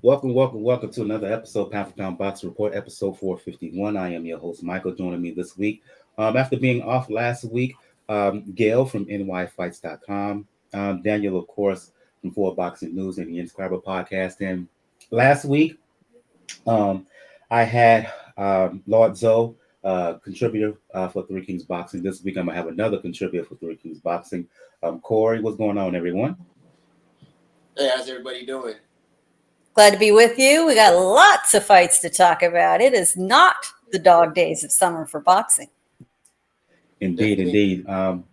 Welcome to another episode, Pound for Pound Box Report, episode 451. I am your host, Michael, joining me this week. After being off last week, Gail from nyfights.com, Daniel, of course, from Four Boxing News and the Inscriber podcast. And last week, um, I had Lord Zoe, contributor for Three Kings Boxing. This week, I'm going to have another contributor for Three Kings Boxing. Corey, what's going on, everyone? Hey, how's everybody doing? Glad to be with you. We got lots of fights to talk about. It is not the dog days of summer for boxing. Indeed. For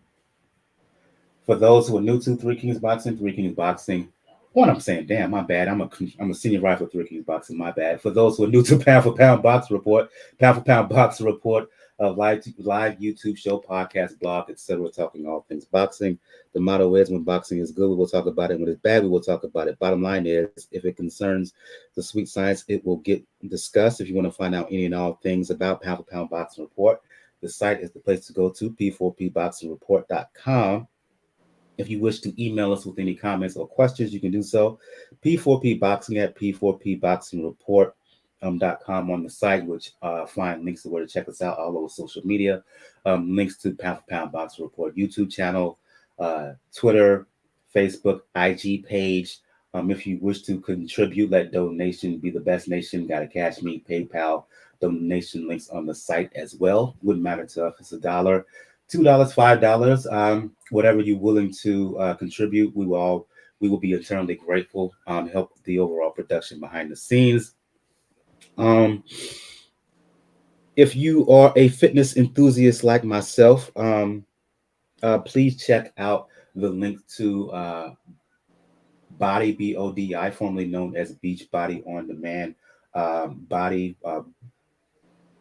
those who are new to Three Kings Boxing, what I'm saying, damn, my bad. I'm a senior writer for Three Kings Boxing, my bad. For those who are new to Pound for Pound Boxing Report, a live YouTube show, podcast, blog, etc., talking all things boxing. The motto is: when boxing is good, we will talk about it. When it's bad, we will talk about it. Bottom line is, if it concerns the sweet science, it will get discussed. If you want to find out any and all things about Pound for Pound Boxing Report, the site is the place to go to, p4pboxingreport.com. If you wish to email us with any comments or questions, you can do so. P4pboxing at p4pboxingreport.com on the site, which find links to where to check us out all over social media, links to Pound for Pound Boxing Report YouTube channel, Twitter, Facebook, IG page. If you wish to contribute, let donation be the best nation. Got a Cash Me, PayPal donation links on the site as well. Wouldn't matter to us if it's $1, $2, $5, whatever you're willing to contribute. We will be eternally grateful. Help the overall production behind the scenes. If you are a fitness enthusiast like myself, please check out the link to Body BODI, formerly known as Beach Body on Demand, body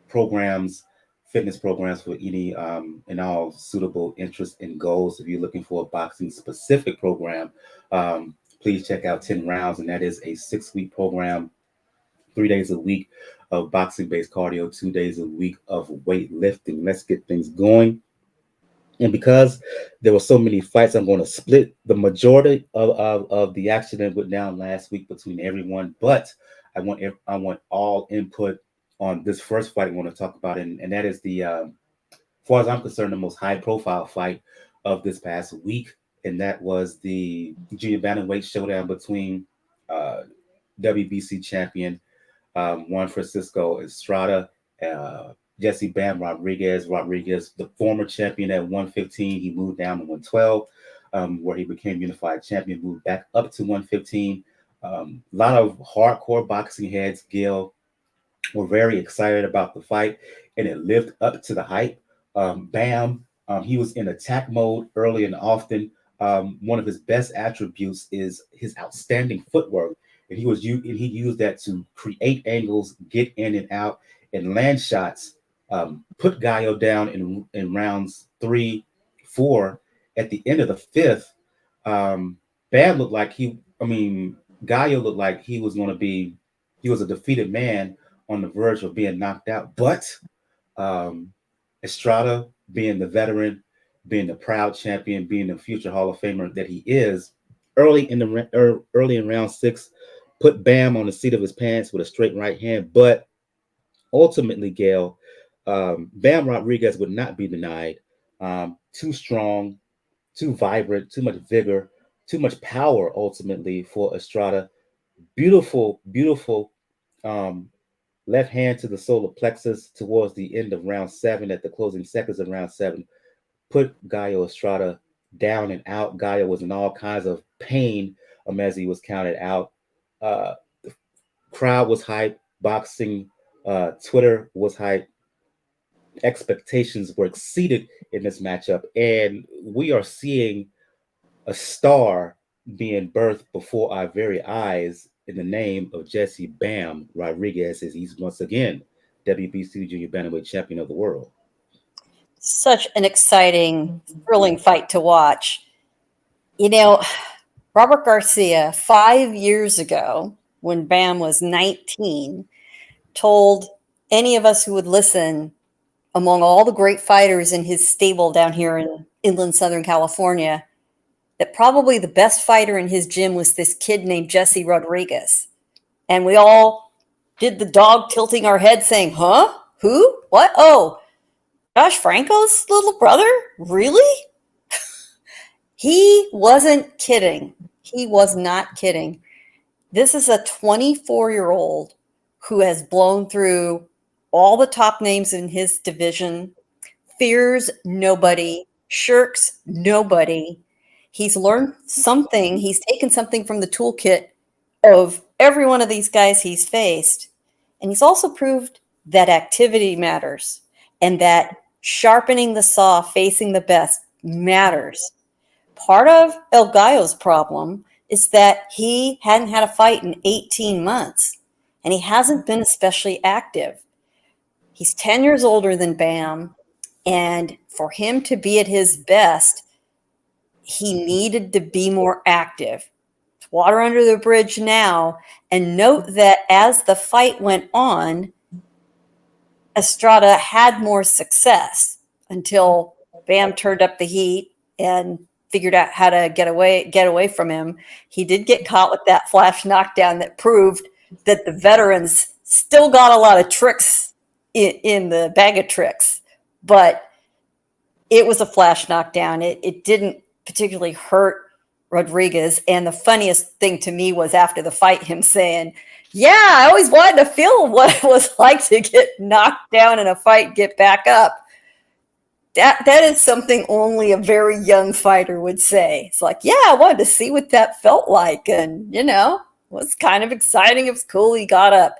programs, fitness programs for any and all suitable interests and goals. If you're looking for a boxing specific program, please check out 10 Rounds, and that is a 6-week program, 3 days a week of boxing based cardio, 2 days a week of weightlifting. Let's get things going. And because there were so many fights, I'm going to split the majority of the action that went down last week between everyone. But I want all input on this first fight I want to talk about, and that is the, as far as I'm concerned, the most high-profile fight of this past week, and that was the junior bantamweight showdown between WBC champion Juan Francisco Estrada, Jesse Bam Rodriguez, the former champion at 115. He moved down to 112, where he became unified champion, moved back up to 115. A lot of hardcore boxing heads, Gil, were very excited about the fight, and it lived up to the hype. Bam, he was in attack mode early and often. One of his best attributes is his outstanding footwork, and he used that to create angles, get in and out, and land shots. Put Gallo down in rounds 3, 4. At the end of the 5th, Gallo looked like he was he was a defeated man on the verge of being knocked out. But Estrada, being the veteran, being the proud champion, being the future Hall of Famer that he is, early in round 6, put Bam on the seat of his pants with a straight right hand. But ultimately, Gail, Bam Rodriguez would not be denied. Too strong, too vibrant, too much vigor, too much power ultimately for Estrada. Beautiful left hand to the solar plexus towards the end of round 7, at the closing seconds of round 7. Put Gallo Estrada down and out. Gallo was in all kinds of pain as he was counted out. The crowd was hyped. Boxing Twitter was hyped. Expectations were exceeded in this matchup, and we are seeing a star being birthed before our very eyes in the name of Jesse Bam Rodriguez, as he's once again WBC Junior Bantamweight Champion of the world. Such an exciting, thrilling fight to watch. You know, Robert Garcia, 5 years ago, when Bam was 19, told any of us who would listen, among all the great fighters in his stable down here in inland Southern California, that probably the best fighter in his gym was this kid named Jesse Rodriguez. And we all did the dog tilting our head saying, huh? Who? What? Oh, Josh Franco's little brother? Really? He wasn't kidding. He was not kidding. This is a 24-year-old who has blown through all the top names in his division, fears nobody, shirks nobody. He's learned something. He's taken something from the toolkit of every one of these guys he's faced. And he's also proved that activity matters and that sharpening the saw, facing the best matters. Part of El Gallo's problem is that he hadn't had a fight in 18 months and he hasn't been especially active. He's 10 years older than Bam, and for him to be at his best, he needed to be more active. It's water under the bridge now. And note that as the fight went on, Estrada had more success until Bam turned up the heat and figured out how to get away from him. He did get caught with that flash knockdown that proved that the veterans still got a lot of tricks in the bag of tricks, but it was a flash knockdown. It didn't particularly hurt Rodriguez. And the funniest thing to me was after the fight, him saying, yeah, I always wanted to feel what it was like to get knocked down in a fight, get back up. That is something only a very young fighter would say. It's like, yeah, I wanted to see what that felt like. And, it was kind of exciting. It was cool. He got up.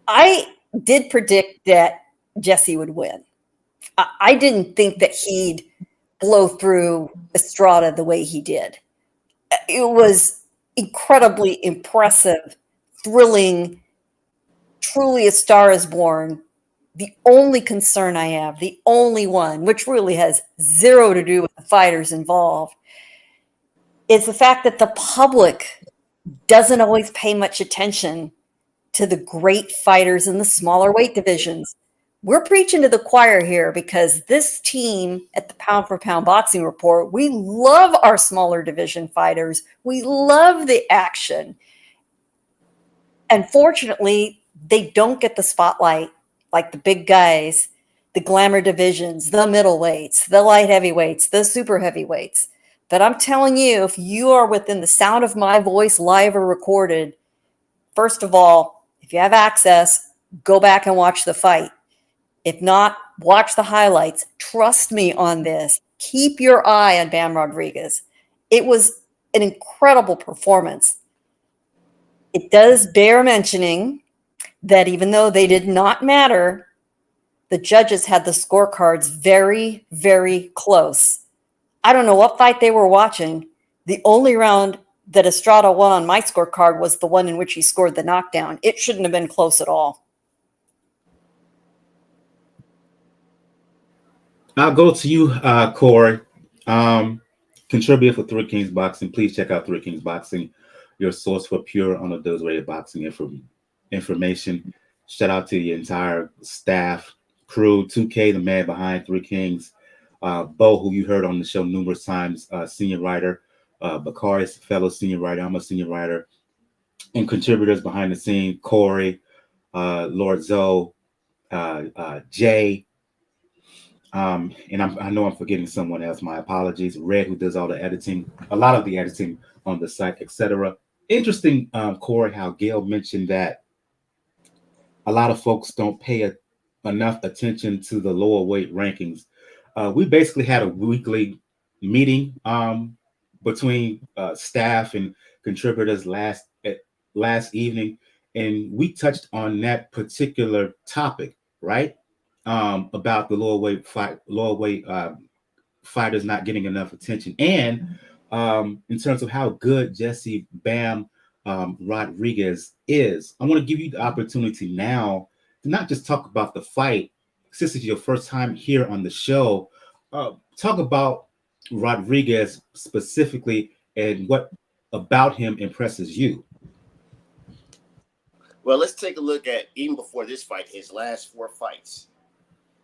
I did predict that Jesse would win. I didn't think that he'd blow through Estrada the way he did. It was incredibly impressive, thrilling, truly a star is born. The only concern I have, the only one, which really has zero to do with the fighters involved, is the fact that the public doesn't always pay much attention to the great fighters in the smaller weight divisions. We're preaching to the choir here because this team at the Pound for Pound Boxing Report, we love our smaller division fighters. We love the action. And fortunately, they don't get the spotlight like the big guys, the glamour divisions, the middleweights, the light heavyweights, the super heavyweights. But I'm telling you, if you are within the sound of my voice, live or recorded, first of all, if you have access, go back and watch the fight. If not, watch the highlights. Trust me on this. Keep your eye on Bam Rodriguez. It was an incredible performance. It does bear mentioning that even though they did not matter, the judges had the scorecards very, very close. I don't know what fight they were watching. The only round that Estrada won on my scorecard was the one in which he scored the knockdown. It shouldn't have been close at all. I'll go to you, Corey. Contributor for Three Kings Boxing. Please check out Three Kings Boxing, your source for pure, unadulterated boxing information. Shout out to the entire staff, crew, 2K, the man behind Three Kings, Bo, who you heard on the show numerous times, senior writer, Bakari is a fellow senior writer. I'm a senior writer, and contributors behind the scene, Corey, Lord Zoe, Jay. And I know I'm forgetting someone else. My apologies. Red, who does all the editing, a lot of the editing on the site, etc. Interesting, Corey, how Gail mentioned that a lot of folks don't pay enough attention to the lower weight rankings. We basically had a weekly meeting between staff and contributors last evening, and we touched on that particular topic, right? About the lower weight fighters not getting enough attention, and in terms of how good Jesse Bam Rodriguez is. I want to give you the opportunity now to not just talk about the fight. Since it's your first time here on the show, talk about Rodriguez specifically and what about him impresses you. Well, let's take a look at, even before this fight, his last 4 fights.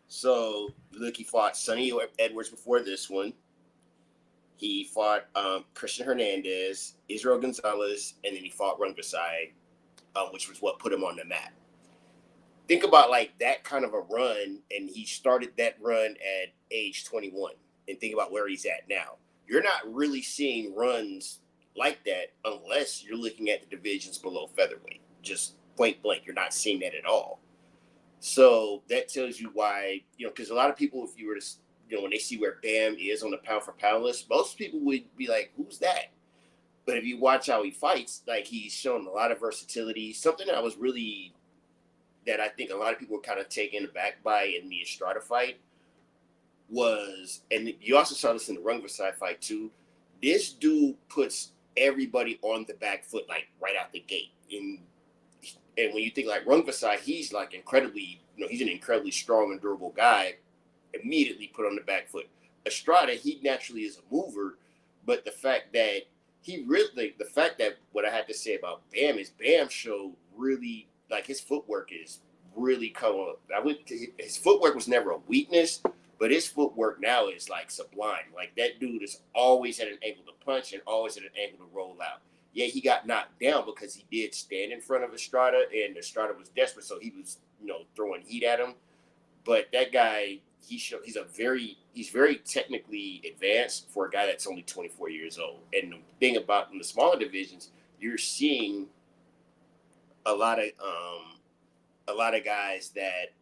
So, look, he fought Sonny Edwards before this one. He fought Christian Hernandez, Israel Gonzalez, and then he fought Rungasai which was what put him on the map. Think about like that kind of a run, and he started that run at age 21, and think about where he's at now. You're not really seeing runs like that unless you're looking at the divisions below featherweight. Just point blank, you're not seeing that at all. So that tells you why, because a lot of people, if you were to, when they see where Bam is on the pound for pound list, most people would be like, who's that? But if you watch how he fights, like he's shown a lot of versatility. Something that I think a lot of people were kind of taken aback by in the Estrada fight was, and you also saw this in the Rungvisai fight too, this dude puts everybody on the back foot, like right out the gate. And when you think like Rungvisai, he's like incredibly, he's an incredibly strong and durable guy, immediately put on the back foot. Estrada, he naturally is a mover, but the fact that what I had to say about Bam is Bam showed really, like his footwork is really coming. His footwork was never a weakness, but his footwork now is like sublime. Like that dude is always at an angle to punch and always at an angle to roll out. Yeah, he got knocked down because he did stand in front of Estrada, and Estrada was desperate, so he was, throwing heat at him. But that guy, he's very technically advanced for a guy that's only 24 years old. And the thing about in the smaller divisions, you're seeing a lot of guys that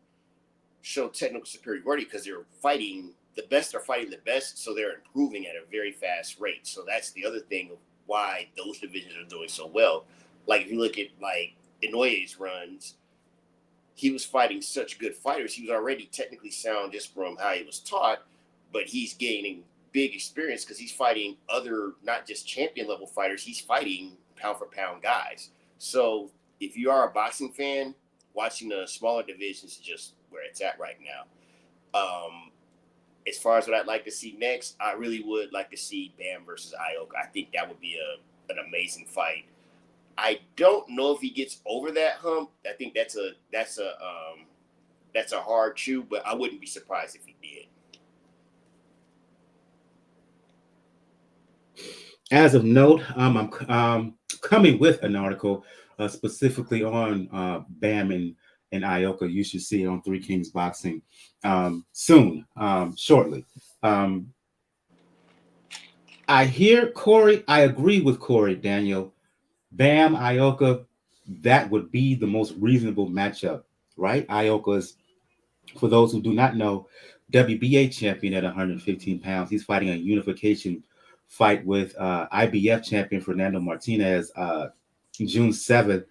show technical superiority because they're fighting the best, so they're improving at a very fast rate. So that's the other thing of why those divisions are doing so well. Like if you look at like Inoye's runs, he was fighting such good fighters. He was already technically sound just from how he was taught, but he's gaining big experience because he's fighting other, not just champion level fighters. He's fighting pound for pound guys. So if you are a boxing fan, watching the smaller divisions is just where it's at right now. As far as what I'd like to see next, I really would like to see Bam versus Ioka. I think that would be an amazing fight. I don't know if he gets over that hump. I think that's a hard chew, but I wouldn't be surprised if he did. As of note, I'm coming with an article specifically on Bam and Ioka. You should see it on Three Kings Boxing soon, shortly. I hear Corey. I agree with Corey, Daniel. Bam, Ioka, that would be the most reasonable matchup, right? Ioka's, for those who do not know, WBA champion at 115 pounds. He's fighting a unification fight with IBF champion Fernando Martinez June 7th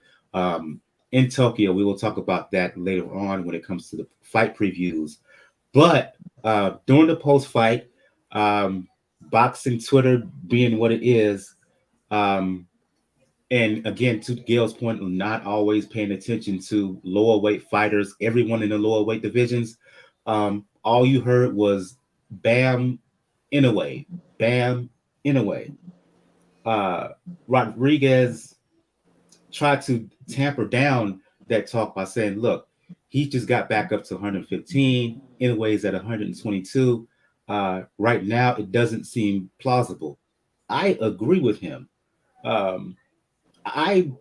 in Tokyo. We will talk about that later on when it comes to the fight previews. But during the post-fight, boxing Twitter being what it is, and again, to Gail's point of not always paying attention to lower weight fighters, everyone in the lower weight divisions, all you heard was Bam in a way. Bam in a way. Rodriguez tried to tamper down that talk by saying, look, he just got back up to 115, Inouye's at 122. Right now, it doesn't seem plausible. I agree with him. I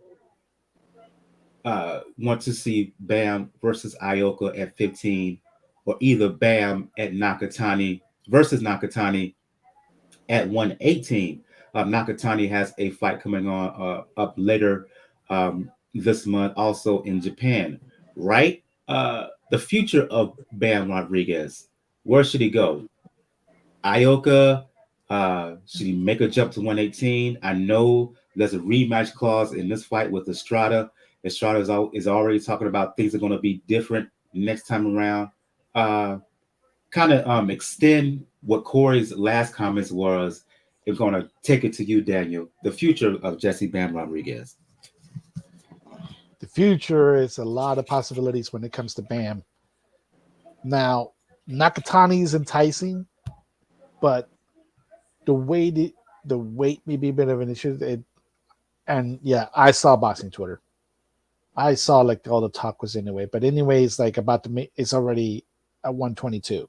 want to see Bam versus Ioka at 15, or either Bam at Nakatani versus Nakatani at 118. Nakatani has a fight coming on up later this month, also in Japan, right? The future of Bam Rodriguez, where should he go? Ioka, should he make a jump to 118? I know there's a rematch clause in this fight with Estrada. Estrada is already talking about things are going to be different next time around. Kind of extend what Corey's last comments was. It's going to take it to you, Daniel. The future of Jesse Bam Rodriguez. The future is a lot of possibilities when it comes to Bam. Now, Nakatani is enticing, but the weight may be a bit of an issue. And yeah, I saw boxing Twitter. I saw like all the talk was anyway, but anyways, like it's already at 122.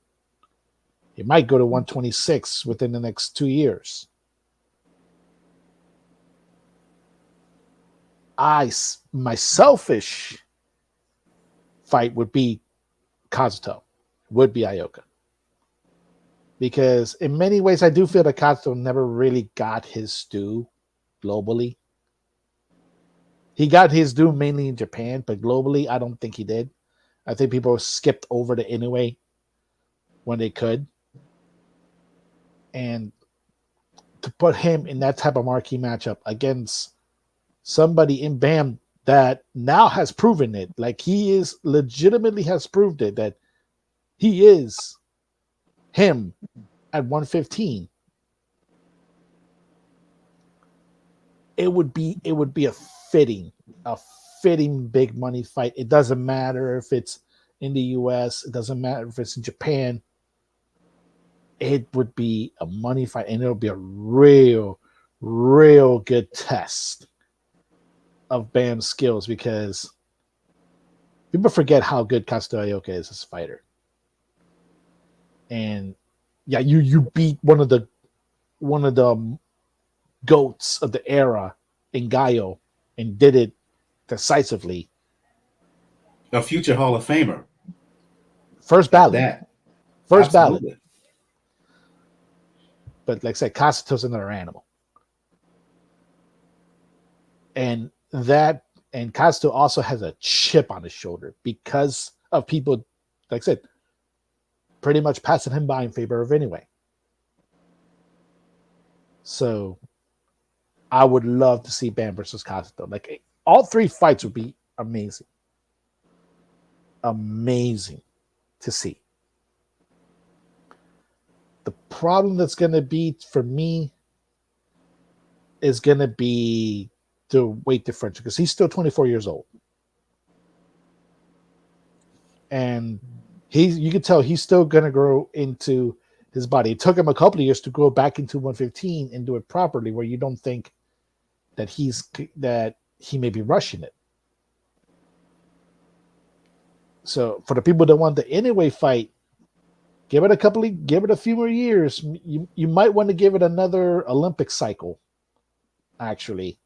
It might go to 126 within the next 2 years. my selfish fight would be Kazuto, would be Ioka. Because in many ways, I do feel that Kazuto never really got his due globally. He got his due mainly in Japan, but globally, I don't think he did. I think people skipped over the Inoue when they could. And to put him in that type of marquee matchup against somebody in BAM that now has proven it, like he is legitimately has proved it, that he is him at 115. It would be a fitting big money fight. It doesn't matter if it's in the US, it doesn't matter if it's in Japan. It would be a money fight, and it'll be a real good test of Bam's skills, because people forget how good Kazuto Ioka is as a fighter. And yeah, you beat one of the goats of the era in Gallo and did it decisively. A future Hall of Famer. First ballot. First Absolutely. ballot. But like I said, Kazuto's another animal. And Kazuto also has a chip on his shoulder because of people, like I said, pretty much passing him by in favor of anyway. So I would love to see Bam versus Kazuto. Like, all three fights would be amazing. Amazing to see. The problem that's going to be for me is going to be the weight differential, because he's still 24 years old. And you can tell he's still going to grow into his body. It took him a couple of years to grow back into 115 and do it properly, where you don't think that he may be rushing it. So for the people that want the anyway fight, give it a few more years. You might want to give it another Olympic cycle, actually.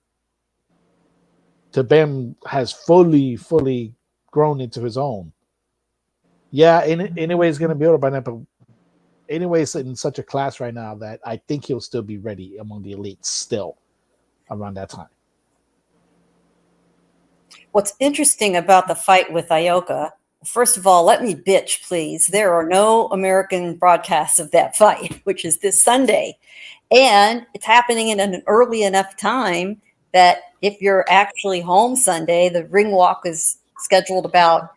To Bam has fully grown into his own. Yeah, anyway, he's going to be older by now, but anyways, in such a class right now that I think he'll still be ready among the elites still around that time. What's interesting about the fight with Ioka, first of all, let me bitch, please. There are no American broadcasts of that fight, which is this Sunday. And it's happening in an early enough time that if you're actually home Sunday, the ring walk is scheduled about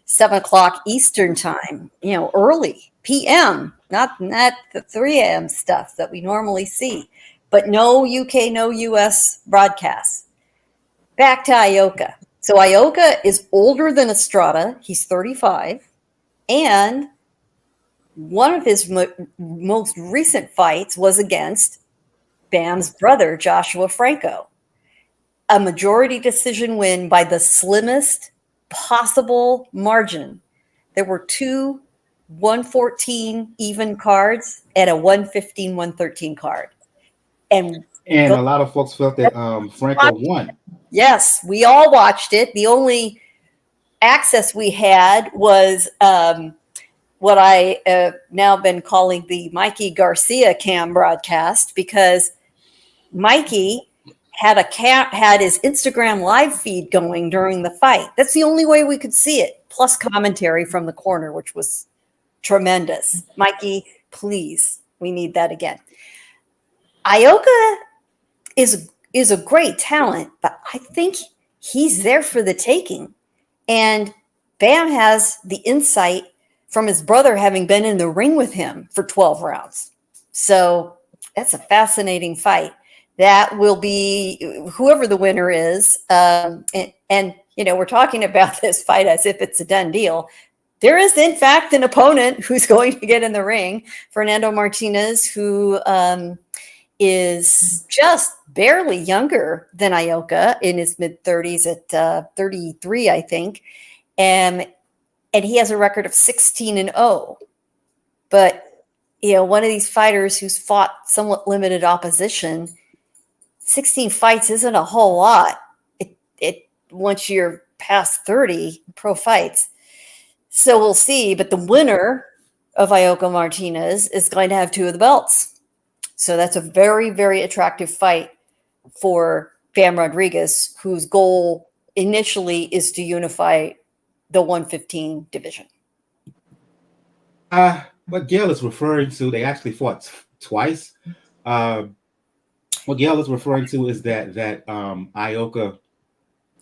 7 o'clock Eastern time, early PM, not the 3 a.m. stuff that we normally see, but no UK, no US broadcasts. Back to Ioka. So Ioka is older than Estrada. He's 35. And one of his most recent fights was against Bam's brother, Joshua Franco. A majority decision win by the slimmest possible margin. There were 2 114 even cards and a 115, 113 card. And a lot of folks felt that Franco won. Yes, we all watched it. The only access we had was what I have now been calling the Mikey Garcia cam broadcast, because Mikey had his Instagram live feed going during the fight. That's the only way we could see it, plus commentary from the corner, which was tremendous. Mikey, please, we need that again. Ioka is a great talent, but I think he's there for the taking. And Bam has the insight from his brother having been in the ring with him for 12 rounds. So that's a fascinating fight. That will be whoever the winner is. And we're talking about this fight as if it's a done deal. There is, in fact, an opponent who's going to get in the ring, Fernando Martinez, who is just barely younger than Ioka, in his mid-30s at 33, I think. And he has a record of 16-0. But, one of these fighters who's fought somewhat limited opposition, 16 fights isn't a whole lot. once you're past 30 pro fights. So we'll see. But the winner of Ioka Martinez is going to have 2 of the belts. So that's a very, very attractive fight for Bam Rodriguez, whose goal initially is to unify the 115 division. What Gail is referring to, they actually fought twice. What Gail is referring to is that Ioka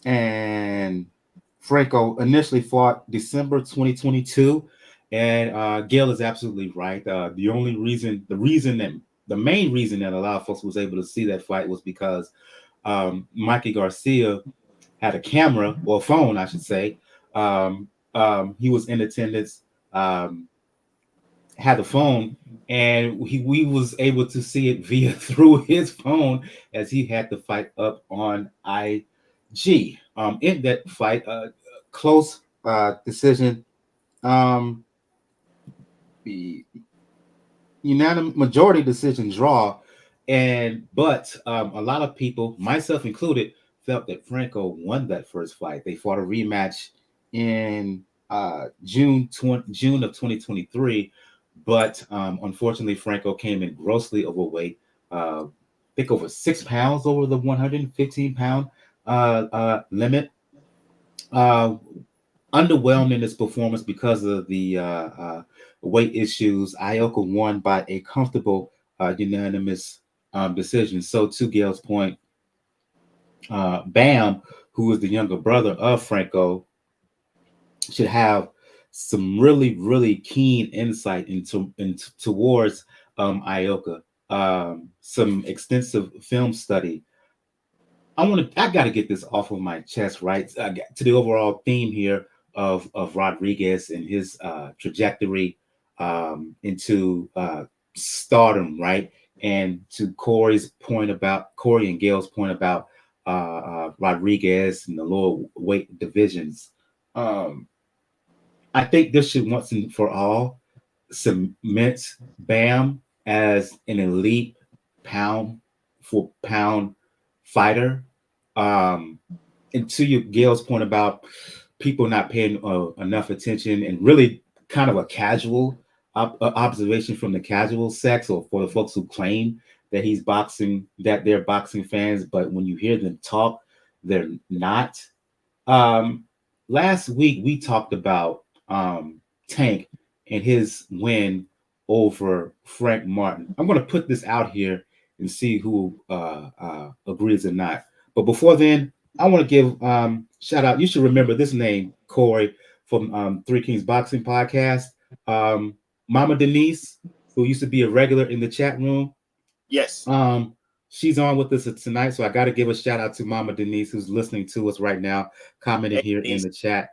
and Franco initially fought December 2022, and Gail is absolutely right. The main reason that a lot of folks was able to see that fight was because Mikey Garcia had a camera, or a phone, I should say. He was in attendance, had a phone, and we was able to see it through his phone as he had the fight up on IG. In that fight, close decision, unanimous majority decision draw, but a lot of people, myself included, felt that Franco won that first fight. They fought a rematch in June of 2023, but unfortunately Franco came in grossly overweight. I think over 6 pounds over the 115-pound limit. Underwhelmed in his performance because of the weight issues. Ioka won by a comfortable unanimous decision. So to Gail's point, Bam, who is the younger brother of Franco, should have some really, really keen insight towards Ioka, some extensive film study. I got to get this off of my chest, right? To the overall theme here of Rodriguez and his trajectory into stardom, right? And to Corey and Gail's point about Rodriguez and the lower weight divisions. I think this should once and for all cement Bam as an elite pound for pound fighter. And to Gail's point about people not paying enough attention, and really kind of a casual observation from the casual sex, or for the folks who claim that they're boxing fans, but when you hear them talk, they're not. Last week we talked about Tank and his win over Frank Martin. I'm going to put this out here and see who agrees or not. But before then, I want to give shout out. You should remember this name, Corey, from Three Kings Boxing Podcast. Mama Denise, who used to be a regular in the chat room. Yes. She's on with us tonight, so I got to give a shout out to Mama Denise, who's listening to us right now, commenting here in the chat.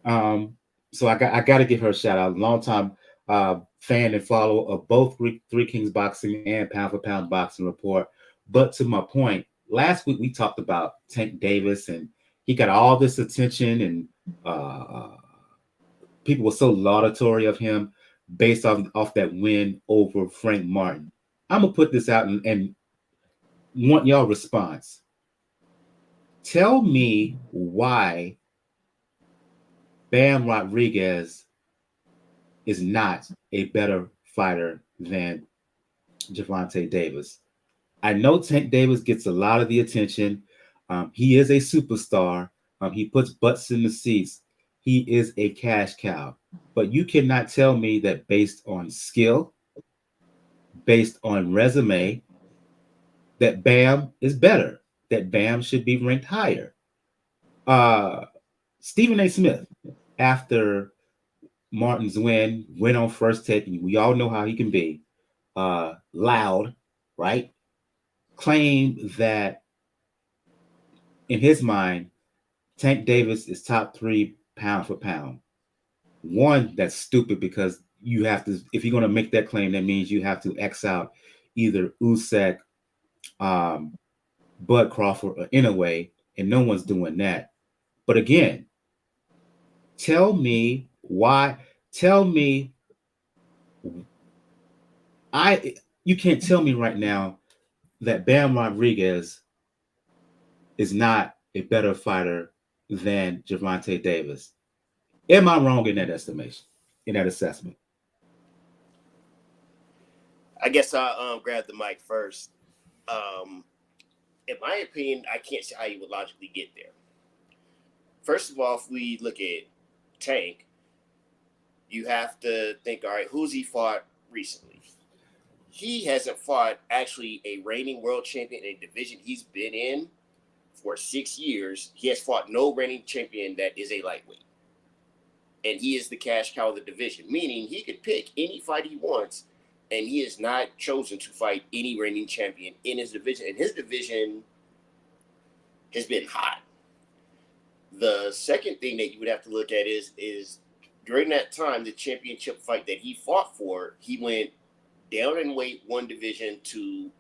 So I got to give her a shout out. Long time fan and follower of both Three Kings Boxing and Pound for Pound Boxing Report. But to my point, last week we talked about Tank Davis, and he got all this attention, and people were so laudatory of him based off that win over Frank Martin. I'm gonna put this out and want y'all response. Tell me why Bam Rodriguez is not a better fighter than Gervonta Davis. I know Tank Davis gets a lot of the attention. He is a superstar. He puts butts in the seats. He is a cash cow. But you cannot tell me that based on skill, based on resume, that Bam is better, that Bam should be ranked higher. Stephen A. Smith, after Martin's win, went on First Take, and we all know how he can be loud, right? Claimed that in his mind, Tank Davis is top 3 pound for pound. One, that's stupid, because you have to, if you're going to make that claim, that means you have to X out either Usyk, Bud Crawford, or Inoue, and no one's doing that. But again, tell me why. You can't tell me right now that Bam Rodriguez is not a better fighter than Gervonta Davis. Am I wrong in that estimation, in that assessment? I guess I'll grab the mic first. In my opinion, I can't see how you would logically get there. First of all, if we look at Tank, you have to think, all right, who's he fought recently? He hasn't fought actually a reigning world champion in a division he's been in for 6 years. He has fought no reigning champion that is a lightweight. And he is the cash cow of the division, meaning he could pick any fight he wants, and he has not chosen to fight any reigning champion in his division. And his division has been hot. The second thing that you would have to look at is during that time, the championship fight that he fought for, he went down in weight one division to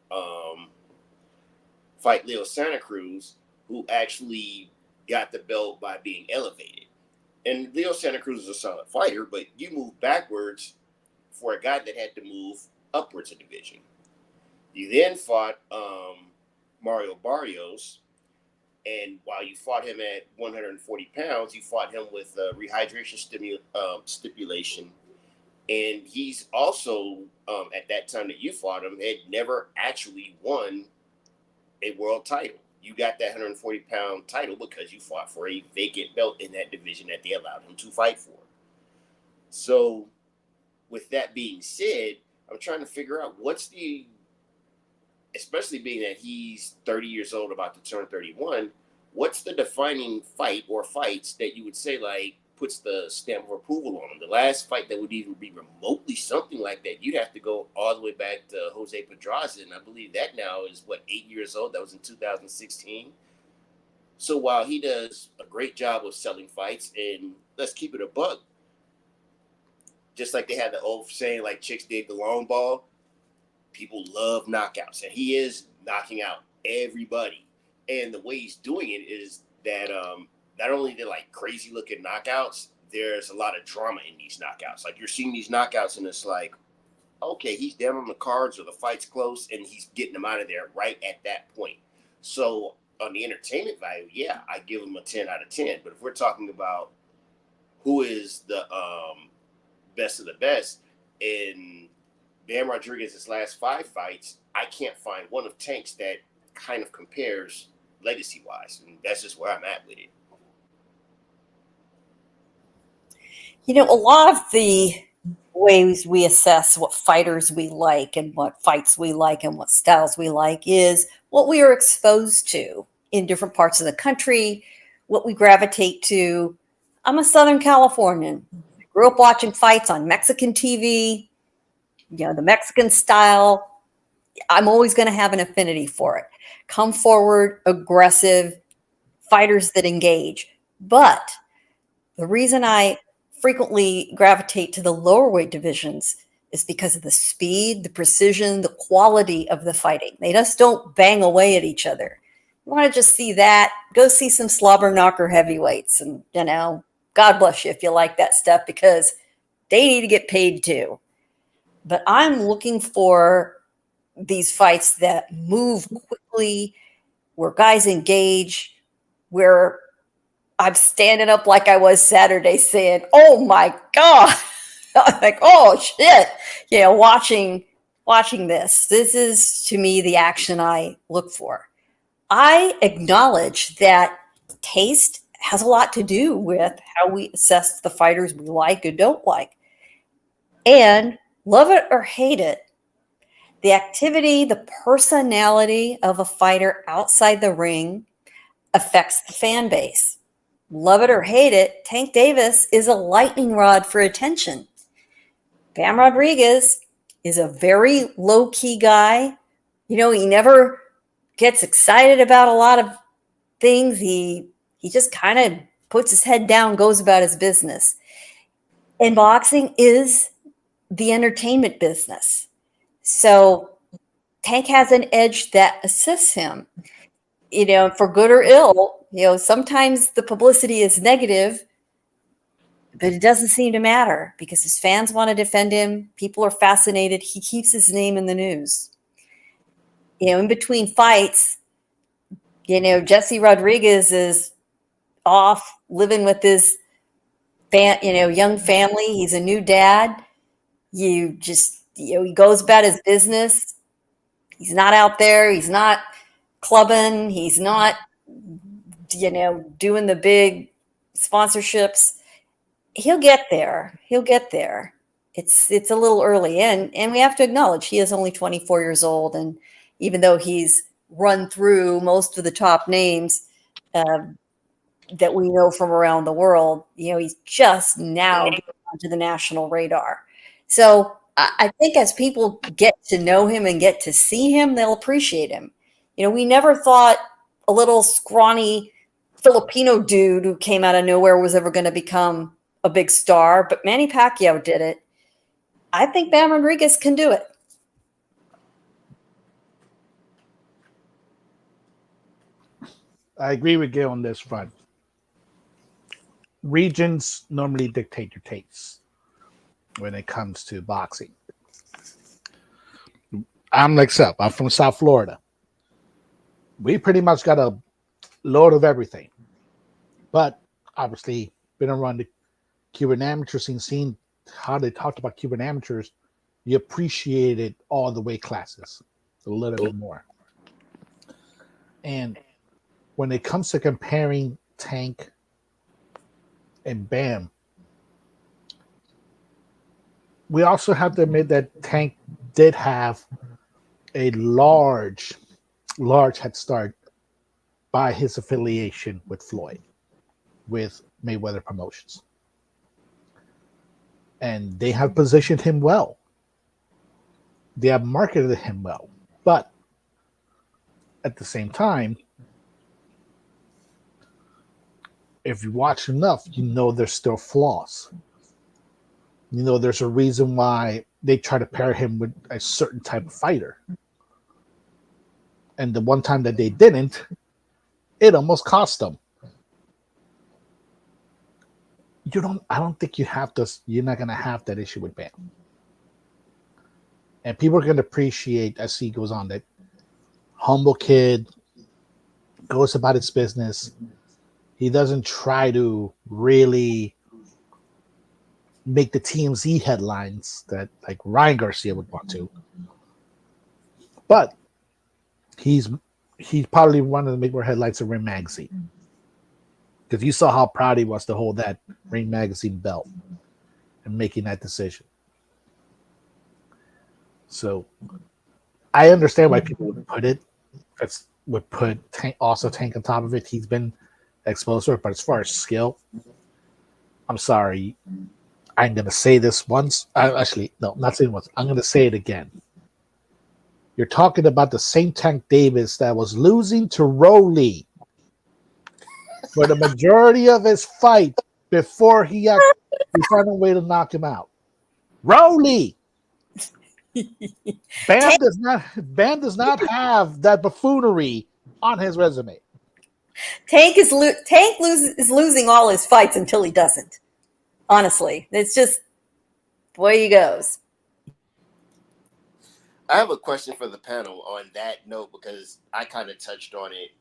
fight Leo Santa Cruz, who actually got the belt by being elevated. And Leo Santa Cruz is a solid fighter, but you move backwards for a guy that had to move upwards a division. You then fought Mario Barrios, and while you fought him at 140 pounds, you fought him with rehydration stipulation. And he's also, at that time that you fought him, had never actually won a world title. You got that 140-pound title because you fought for a vacant belt in that division that they allowed him to fight for. So with that being said, I'm trying to figure out especially being that he's 30 years old, about to turn 31, what's the defining fight or fights that you would say, like, puts the stamp of approval on him? The last fight that would even be remotely something like that, you'd have to go all the way back to Jose Pedraza, and I believe that now is, 8 years old? That was in 2016. So while he does a great job of selling fights, and let's keep it a buck, just like they had the old saying, like, chicks dig the long ball, people love knockouts, and he is knocking out everybody. And the way he's doing it is that not only they're like crazy looking knockouts, there's a lot of drama in these knockouts. Like, you're seeing these knockouts and it's like, okay, he's down on the cards or the fight's close and he's getting them out of there right at that point. So on the entertainment value, yeah, I give him a 10 out of 10. But if we're talking about who is the best of the best, in Bam Rodriguez's last 5 fights, I can't find one of Tank's that kind of compares legacy-wise. And that's just where I'm at with it. You know, a lot of the ways we assess what fighters we like and what fights we like and what styles we like is what we are exposed to in different parts of the country, what we gravitate to. I'm a Southern Californian. I grew up watching fights on Mexican TV, the Mexican style. I'm always going to have an affinity for it. Come forward, aggressive, fighters that engage. But the reason I frequently gravitate to the lower weight divisions is because of the speed, the precision, the quality of the fighting. They just don't bang away at each other. You want to just see that, go see some slobber knocker heavyweights. And, God bless you if you like that stuff, because they need to get paid too. But I'm looking for these fights that move quickly, where guys engage, where I'm standing up like I was Saturday saying, oh my God, like, oh shit, watching this. This is, to me, the action I look for. I acknowledge that taste has a lot to do with how we assess the fighters we like and don't like. And love it or hate it, the activity, the personality of a fighter outside the ring affects the fan base. Love it or hate it, Tank Davis is a lightning rod for attention. Bam Rodriguez is a very low-key guy. He never gets excited about a lot of things. He just kind of puts his head down, goes about his business. And boxing is the entertainment business. So Tank has an edge that assists him, for good or ill. Sometimes the publicity is negative, but it doesn't seem to matter because his fans want to defend him. People are fascinated. He keeps his name in the news. In between fights, Jesse Rodriguez is off living with his young family. He's a new dad. He goes about his business. He's not out there. He's not clubbing. He's not, doing the big sponsorships. He'll get there. It's a little early, and we have to acknowledge he is only 24 years old, and even though he's run through most of the top names that we know from around the world, he's just now getting onto the national radar. So I think as people get to know him and get to see him, they'll appreciate him. We never thought a little scrawny Filipino dude who came out of nowhere was ever going to become a big star, but Manny Pacquiao did it. I think Bam Rodriguez can do it. I agree with Gail on this front. Regions normally dictate your tastes when it comes to boxing. I'm from South Florida. We pretty much got a load of everything. But obviously, been around the Cuban amateur scene, seen how they talked about Cuban amateurs, you appreciated all the weight classes a little bit more. And when it comes to comparing Tank and Bam, we also have to admit that Tank did have a large head start by his affiliation with Floyd, with Mayweather Promotions. And they have positioned him well. They have marketed him well. But at the same time, if you watch enough, there's still flaws. There's a reason why they try to pair him with a certain type of fighter. And the one time that they didn't, it almost cost them. I don't think you're not going to have that issue with Bam. And people are going to appreciate, as he goes on, that humble kid, goes about his business. He doesn't try to really make the TMZ headlines that like Ryan Garcia would want to. But he's probably wanted to make more headlines in Ring Magazine. Because you saw how proud he was to hold that Ring Magazine belt and making that decision. So I understand why people would put Tank on top of it. He's been exposed to it, but as far as skill, I'm sorry. I'm going to say this once. Not saying once. I'm going to say it again. You're talking about the same Tank Davis that was losing to Rowley for the majority of his fight before he found a way to knock him out. Rowley. Bam does not have that buffoonery on his resume. Tank is losing all his fights until he doesn't. Honestly, it's just the way he goes. I have a question for the panel on that note because I kind of touched on it.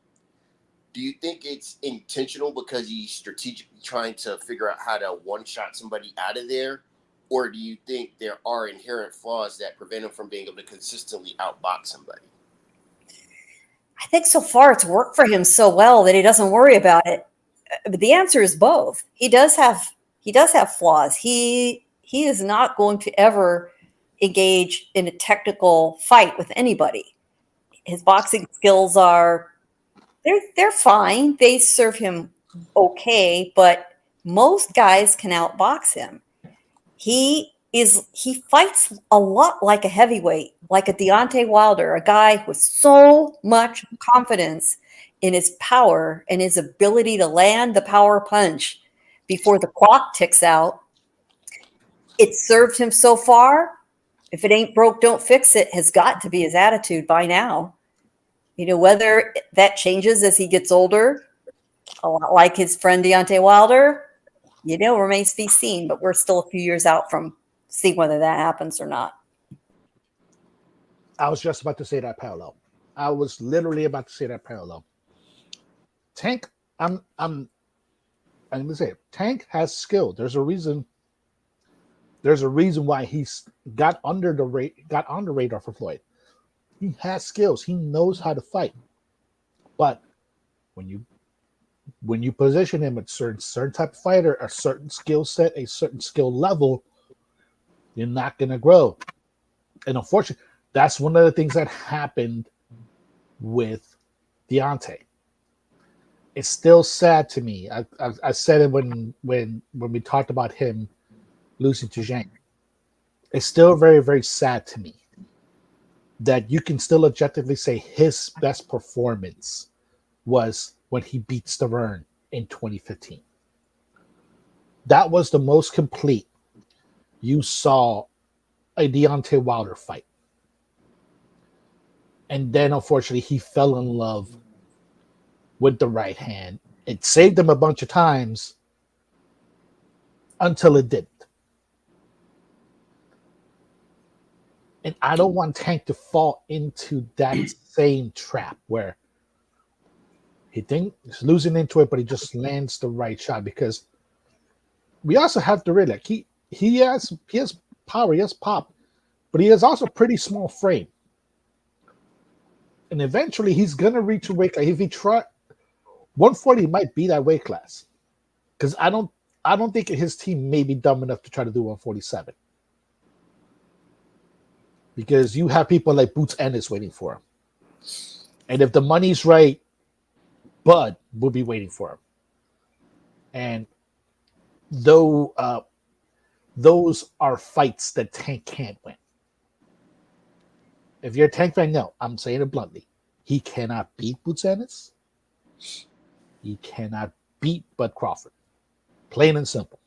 Do you think it's intentional because he's strategically trying to figure out how to one-shot somebody out of there? Or do you think there are inherent flaws that prevent him from being able to consistently outbox somebody? I think so far it's worked for him so well that he doesn't worry about it. But the answer is both. He does have flaws. He is not going to ever engage in a technical fight with anybody. His boxing skills they're fine. They serve him okay, but most guys can outbox him. He fights a lot like a heavyweight, like a Deontay Wilder, a guy with so much confidence in his power and his ability to land the power punch before the clock ticks out. It served him so far. If it ain't broke, don't fix it has got to be his attitude by now. Whether that changes as he gets older, a lot like his friend Deontay Wilder, remains to be seen, but we're still a few years out from seeing whether that happens or not. I was just about to say that parallel. I was literally about to say that parallel. Tank, I'm gonna say it. Tank has skill. There's a reason. There's a reason why he's got on the radar for Floyd. He has skills. He knows how to fight. But when you position him at certain type of fighter, a certain skill set, a certain skill level, you're not gonna grow. And unfortunately, that's one of the things that happened with Deontay. It's still sad to me. I said it when we talked about him losing to Zhang. It's still very, very sad to me that you can still objectively say his best performance was when he beat Stavern in 2015. That was the most complete you saw a Deontay Wilder fight. And then, unfortunately, he fell in love with the right hand. It saved him a bunch of times until it didn't. And I don't want Tank to fall into that same trap where he thinks he's losing into it, but he just lands the right shot. Because we also have to realize he has power, he has pop, but he has also a pretty small frame. And eventually he's gonna reach a weight class. If he try 140 might be that weight class. Because I don't think his team may be dumb enough to try to do 147. Because you have people like Boots Ennis waiting for him. And if the money's right, Bud will be waiting for him. And though those are fights that Tank can't win. If you're a Tank fan, no, I'm saying it bluntly. He cannot beat Boots Ennis. He cannot beat Bud Crawford. Plain and simple.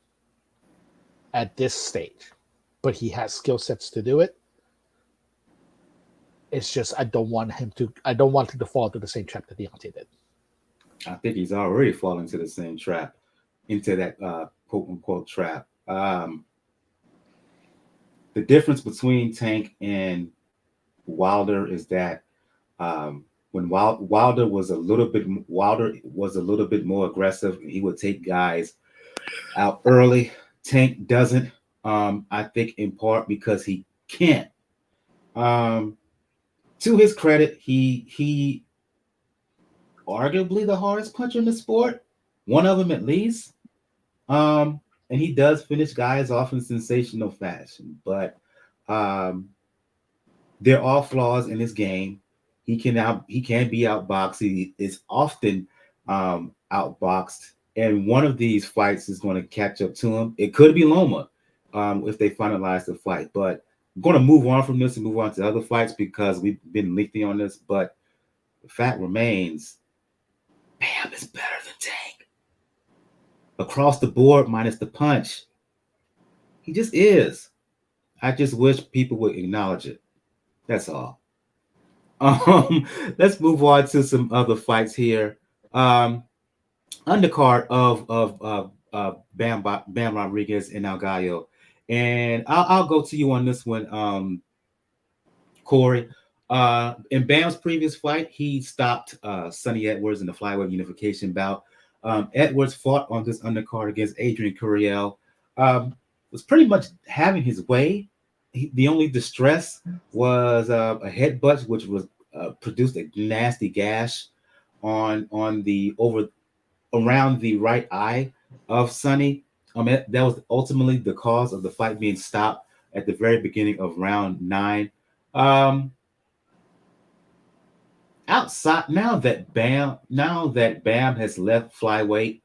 At this stage. But he has skill sets to do it. It's just I don't want him to fall into the same trap that Deontay did. I think he's already fallen into the same trap, into that quote unquote trap. The difference between Tank and Wilder is that when Wilder was a little bit more aggressive, he would take guys out early. Tank doesn't. I think in part because he can't. To his credit, he arguably the hardest puncher in the sport, one of them at least. And he does finish guys off in sensational fashion, but there are flaws in his game. He can be outboxed. He is often outboxed, and one of these fights is going to catch up to him. It could be Loma if they finalize the fight, but I'm going to move on from this and move on to other fights because we've been lengthy on this. But the fact remains, Bam is better than Tank across the board, minus the punch. He just is. I just wish people would acknowledge it. That's all. Let's move on to some other fights here. Undercard of Bam Rodriguez and El Gallo, and I'll go to you on this one, Corey. In Bam's previous fight, he stopped Sonny Edwards in the flyweight unification bout. Edwards fought on this undercard against Adrian Curiel. Was pretty much having his way. The only distress was a headbutt, which was produced a nasty gash on the around the right eye of Sonny. That was ultimately the cause of the fight being stopped at the very beginning of round 9. Outside now that Bam has left flyweight,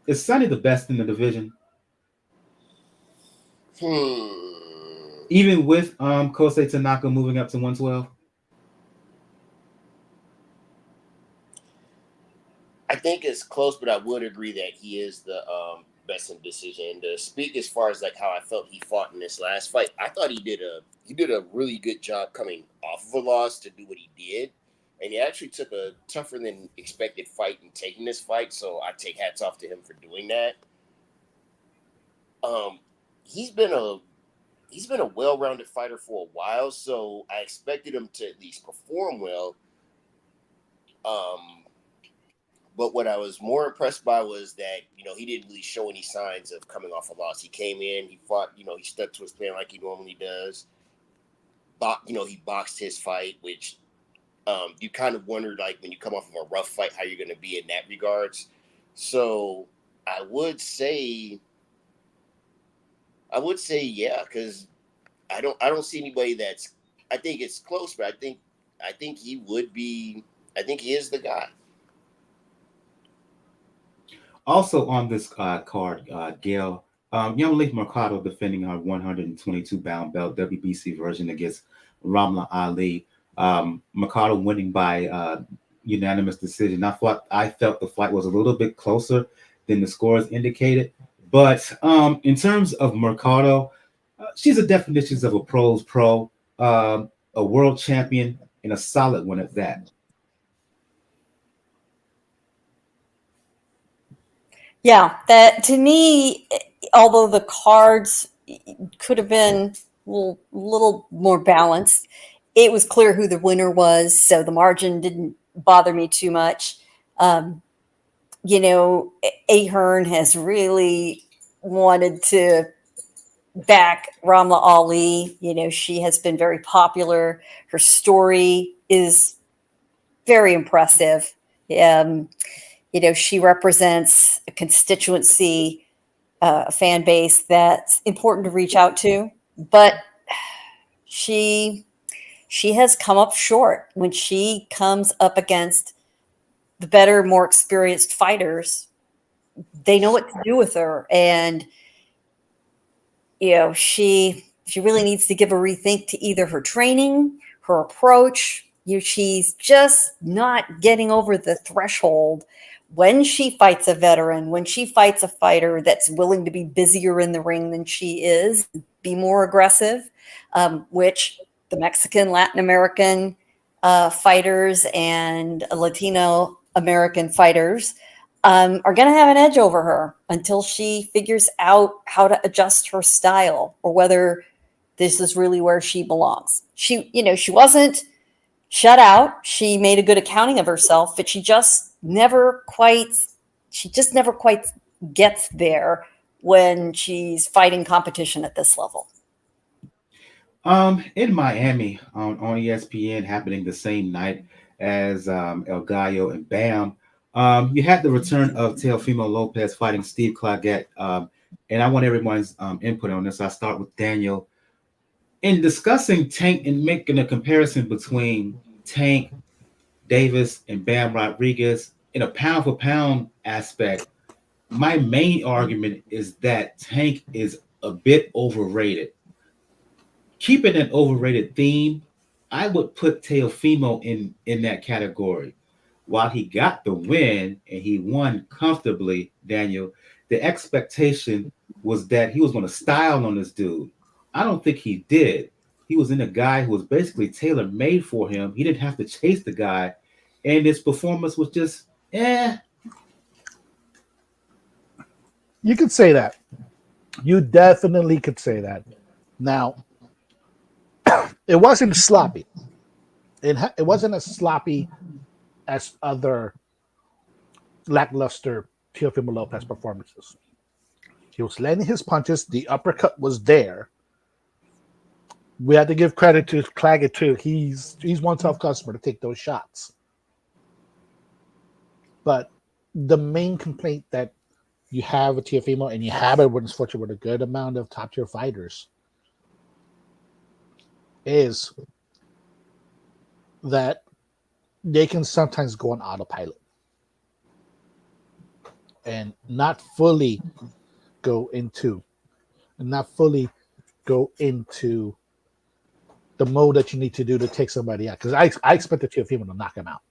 is Sonny the best in the division? Even with Kosei Tanaka moving up to 112? I think it's close, but I would agree that he is the best in decision. And to speak as far as like how I felt he fought in this last fight, I thought he did a really good job coming off of a loss to do what he did. And he actually took a tougher than expected fight in taking this fight. So I take hats off to him for doing that. He's been a well-rounded fighter for a while, so I expected him to at least perform well. But what I was more impressed by was that, he didn't really show any signs of coming off a loss. He came in, he fought, he stuck to his plan like he normally does. He boxed his fight, which you kind of wondered, like, when you come off of a rough fight, how you're going to be in that regards. So I would say yeah, because I don't see anybody I think it's close, but I think he would be. I think he is the guy. Also on this card, Gail, Yamileth Mercado defending her 122-pound belt WBC version against Ramla Ali. Mercado winning by unanimous decision. I felt the fight was a little bit closer than the scores indicated. But in terms of Mercado, she's a definition of a pro's pro, a world champion, and a solid one at that. Yeah, that to me, although the cards could have been a little more balanced, it was clear who the winner was, so the margin didn't bother me too much. Ahern has really wanted to back Ramla Ali. She has been very popular. Her story is very impressive. She represents a constituency, a fan base that's important to reach out to, but she has come up short when she comes up against the better, more experienced fighters. They know what to do with her, and she really needs to give a rethink to either her training, her approach. She's just not getting over the threshold when she fights a veteran, when she fights a fighter that's willing to be busier in the ring than she is, be more aggressive, which the Mexican, Latin American fighters and Latino American fighters are going to have an edge over her until she figures out how to adjust her style, or whether this is really where she belongs. She wasn't shut out. She made a good accounting of herself, but she just never quite gets there when she's fighting competition at this level. In Miami on ESPN, happening the same night as El Gallo and Bam, you had the return of Teofimo Lopez fighting Steve Claggett. And I want everyone's input on this. I'll start with Daniel. In discussing Tank and making a comparison between Tank Davis and Bam Rodriguez in a pound-for-pound aspect, my main argument is that Tank is a bit overrated. Keeping an overrated theme, I would put Teofimo in that category. While he got the win and he won comfortably, Daniel, the expectation was that he was going to style on this dude. I don't think he did. He was in a guy who was basically tailor-made for him. He didn't have to chase the guy, and his performance was just, You could say that. You definitely could say that. Now, it wasn't sloppy. It wasn't as sloppy as other lackluster Teofimo Lopez performances. He was landing his punches. The uppercut was there. We had to give credit to Claggett too. He's one tough customer to take those shots. But the main complaint that you have with Teofimo, and you have it with a good amount of top tier fighters, is that they can sometimes go on autopilot and not fully go into the mode that you need to do to take somebody out. Because I expected Teofimo to knock him out,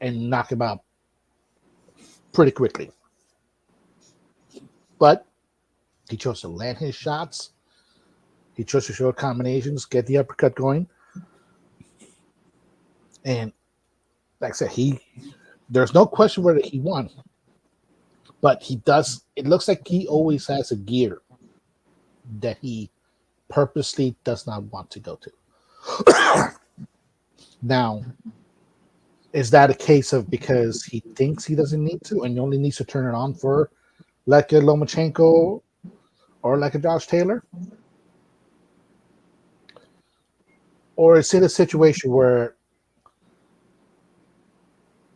and knock him out pretty quickly. But he chose to land his shots. He chose to show combinations, get the uppercut going. And like I said, there's no question whether he won. But it looks like he always has a gear that he purposely does not want to go to. Now, is that a case of because he thinks he doesn't need to and he only needs to turn it on for like a Lomachenko or like a Josh Taylor? Or is it a situation where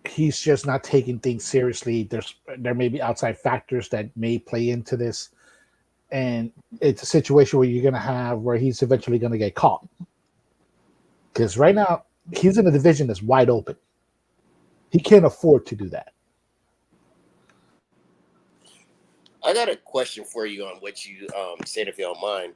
he's just not taking things seriously? There may be outside factors that may play into this, and it's a situation where you're going to have where he's eventually going to get caught. Because right now he's in a division that's wide open. He can't afford to do that. I got a question for you on what you said, if you don't mind.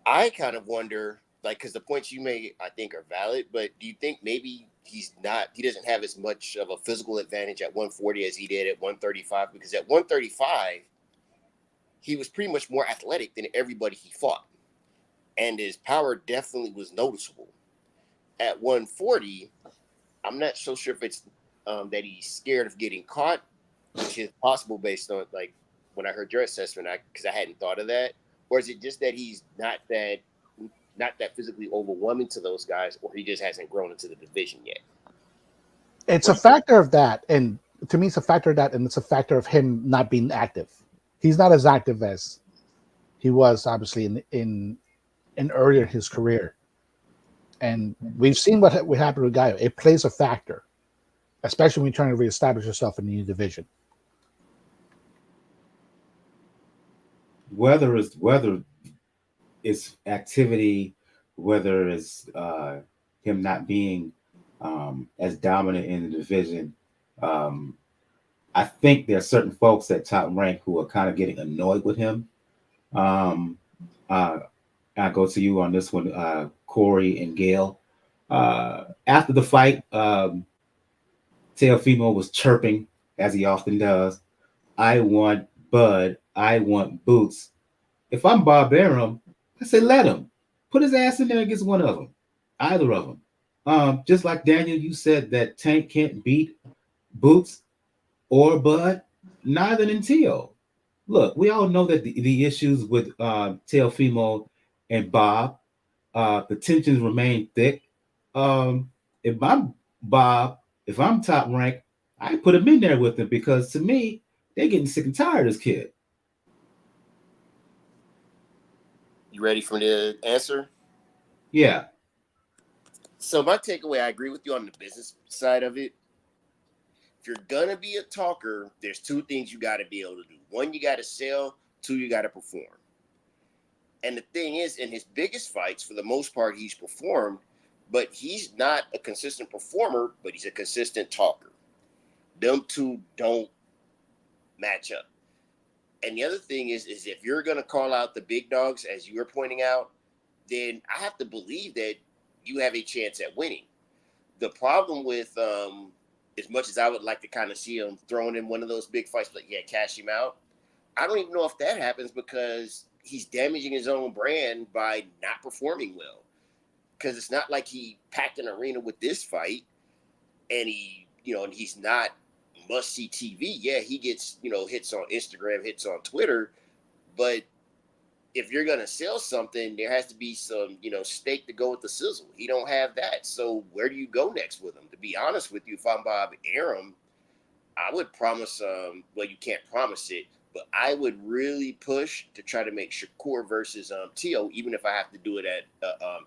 I kind of wonder, like, because the points you made, I think, are valid, but do you think maybe he doesn't have as much of a physical advantage at 140 as he did at 135? Because at 135, he was pretty much more athletic than everybody he fought. And his power definitely was noticeable. At 140, I'm not so sure if it's that he's scared of getting caught, which is possible based on, like, when I heard your assessment, because I hadn't thought of that. Or is it just that he's not that physically overwhelming to those guys, or he just hasn't grown into the division yet? It's a factor of that, and to me, it's a factor of that, and it's a factor of him not being active. He's not as active as he was, obviously, in earlier in his career. And we've seen what happened with Gallo. It plays a factor, especially when you're trying to reestablish yourself in a new division. Whether it's activity, whether it's him not being as dominant in the division, I think there are certain folks at Top Rank who are kind of getting annoyed with him. I go to you on this one, Corey and Gail. After the fight, Teofimo was chirping, as he often does. I want Bud. I want Boots. If I'm Bob Arum, I say let him. Put his ass in there against one of them. Either of them. Just like Daniel, you said that Tank can't beat Boots or Bud. Neither can Teo. Look, we all know that the issues with Teofimo and Bob, the tensions remain thick. If I'm Bob, if I'm Top Rank, I put him in there with him because to me, they're getting sick and tired of this kid. You ready for the answer? Yeah. So my takeaway, I agree with you on the business side of it. If you're going to be a talker, there's two things you got to be able to do. One, you got to sell. Two, you got to perform. And the thing is, in his biggest fights, for the most part, he's performed, but he's not a consistent performer, but he's a consistent talker. Them two don't match up. And the other thing is if you're going to call out the big dogs, as you were pointing out, then I have to believe that you have a chance at winning. The problem with, as much as I would like to kind of see him thrown in one of those big fights, but yeah, cash him out, I don't even know if that happens because he's damaging his own brand by not performing well. Because it's not like he packed an arena with this fight and and he's not must-see TV. Yeah, he gets, hits on Instagram, hits on Twitter, but if you're going to sell something, there has to be some, steak to go with the sizzle. He don't have that. So where do you go next with him? To be honest with you, if I'm Bob Arum, I would promise, well, you can't promise it, but I would really push to try to make Shakur versus Teo, even if I have to do it at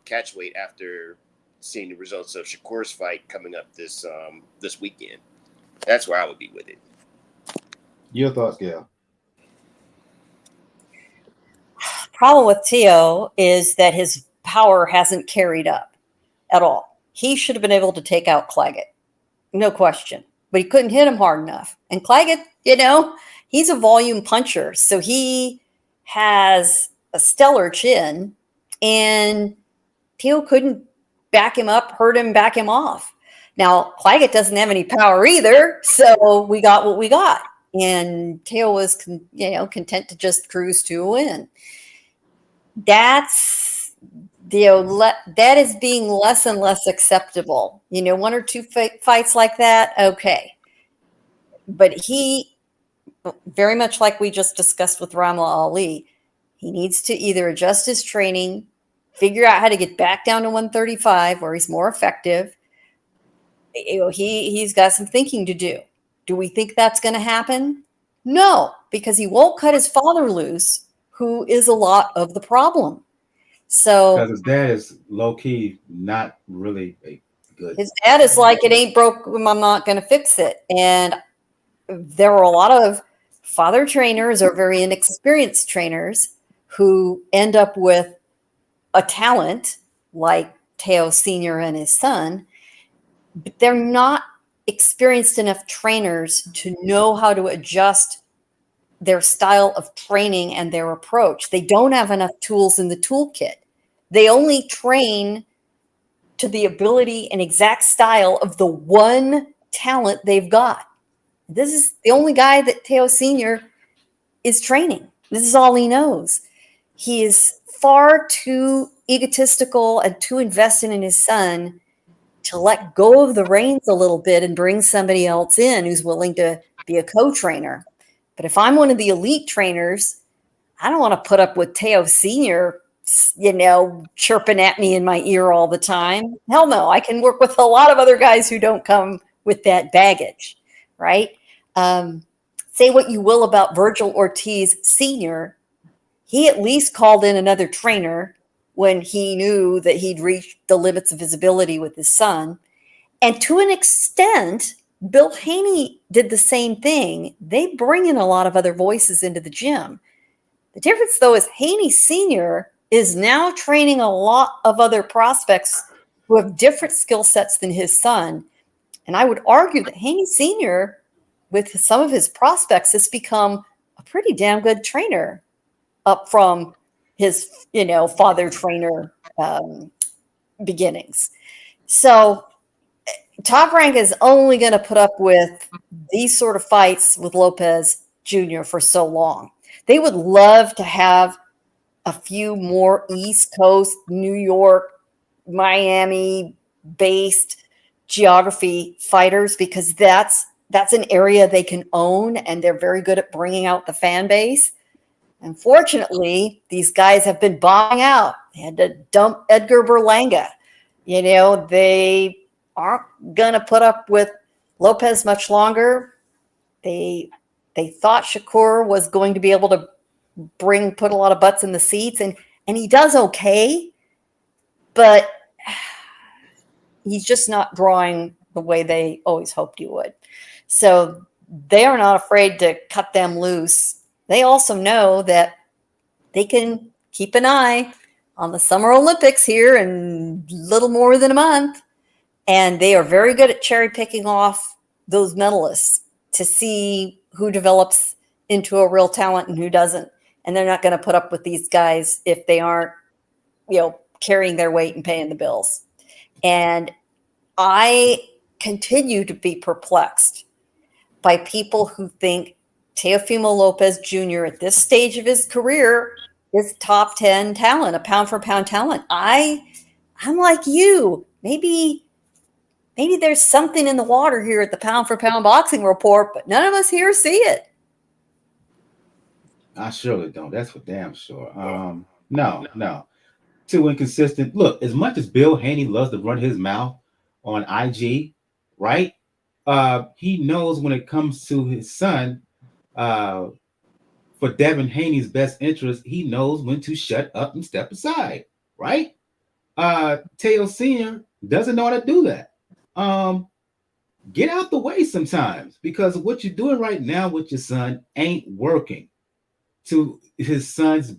catchweight after seeing the results of Shakur's fight coming up this weekend. That's where I would be with it. Your thoughts, Gail? Problem with Teo is that his power hasn't carried up at all. He should have been able to take out Claggett, no question, but he couldn't hit him hard enough. And Claggett, he's a volume puncher, so he has a stellar chin, and Teo couldn't back him up, hurt him, back him off. Now, Claggett doesn't have any power either, so we got what we got. And Teo was, content to just cruise to a win. That's, that is being less and less acceptable. One or two fights like that, okay. But he, very much like we just discussed with Ramla Ali, he needs to either adjust his training, figure out how to get back down to 135 where he's more effective, he's got some thinking to do. Do we think that's going to happen? No, because he won't cut his father loose, who is a lot of the problem. So Because his dad is low key not really a good. his dad is like, it ain't broke, I'm not going to fix it. And there are a lot of father trainers or very inexperienced trainers who end up with a talent like Teo Sr. and his son, but they're not experienced enough trainers to know how to adjust their style of training and their approach. They don't have enough tools in the toolkit. They only train to the ability and exact style of the one talent they've got. This is the only guy that Teo Sr. is training. This is all he knows. He is far too egotistical and too invested in his son to let go of the reins a little bit and bring somebody else in who's willing to be a co-trainer. But if I'm one of the elite trainers, I don't want to put up with Teo Sr., chirping at me in my ear all the time. Hell no, I can work with a lot of other guys who don't come with that baggage, right? Say what you will about Virgil Ortiz Sr., he at least called in another trainer when he knew that he'd reached the limits of his ability with his son. And to an extent, Bill Haney did the same thing. They bring in a lot of other voices into the gym. The difference, though, is Haney Sr. is now training a lot of other prospects who have different skill sets than his son. And I would argue that Haney Sr., with some of his prospects, has become a pretty damn good trainer up from his, father trainer beginnings. So Top Rank is only going to put up with these sort of fights with Lopez Jr. for so long. They would love to have a few more East Coast, New York, Miami-based geography fighters, because that's an area they can own, and they're very good at bringing out the fan base. Unfortunately, these guys have been bombing out. They had to dump Edgar Berlanga. They aren't going to put up with Lopez much longer. They thought Shakur was going to be able to put a lot of butts in the seats, and he does okay, but he's just not drawing the way they always hoped he would. So they are not afraid to cut them loose. They also know that they can keep an eye on the Summer Olympics here in little more than a month. And they are very good at cherry picking off those medalists to see who develops into a real talent and who doesn't. And they're not going to put up with these guys if they aren't, carrying their weight and paying the bills. And I continue to be perplexed by people who think Teofimo Lopez Jr. at this stage of his career is top 10 talent, a pound for pound talent. I'm like you. Maybe there's something in the water here at the Pound for Pound Boxing Report, but none of us here see it. I surely don't. That's for damn sure. No. Too inconsistent. Look, as much as Bill Haney loves to run his mouth on IG, right? He knows when it comes to his son, for Devin Haney's best interest, he knows when to shut up and step aside, right? Teo Sr. doesn't know how to do that. Get out the way sometimes, because what you're doing right now with your son ain't working to his son's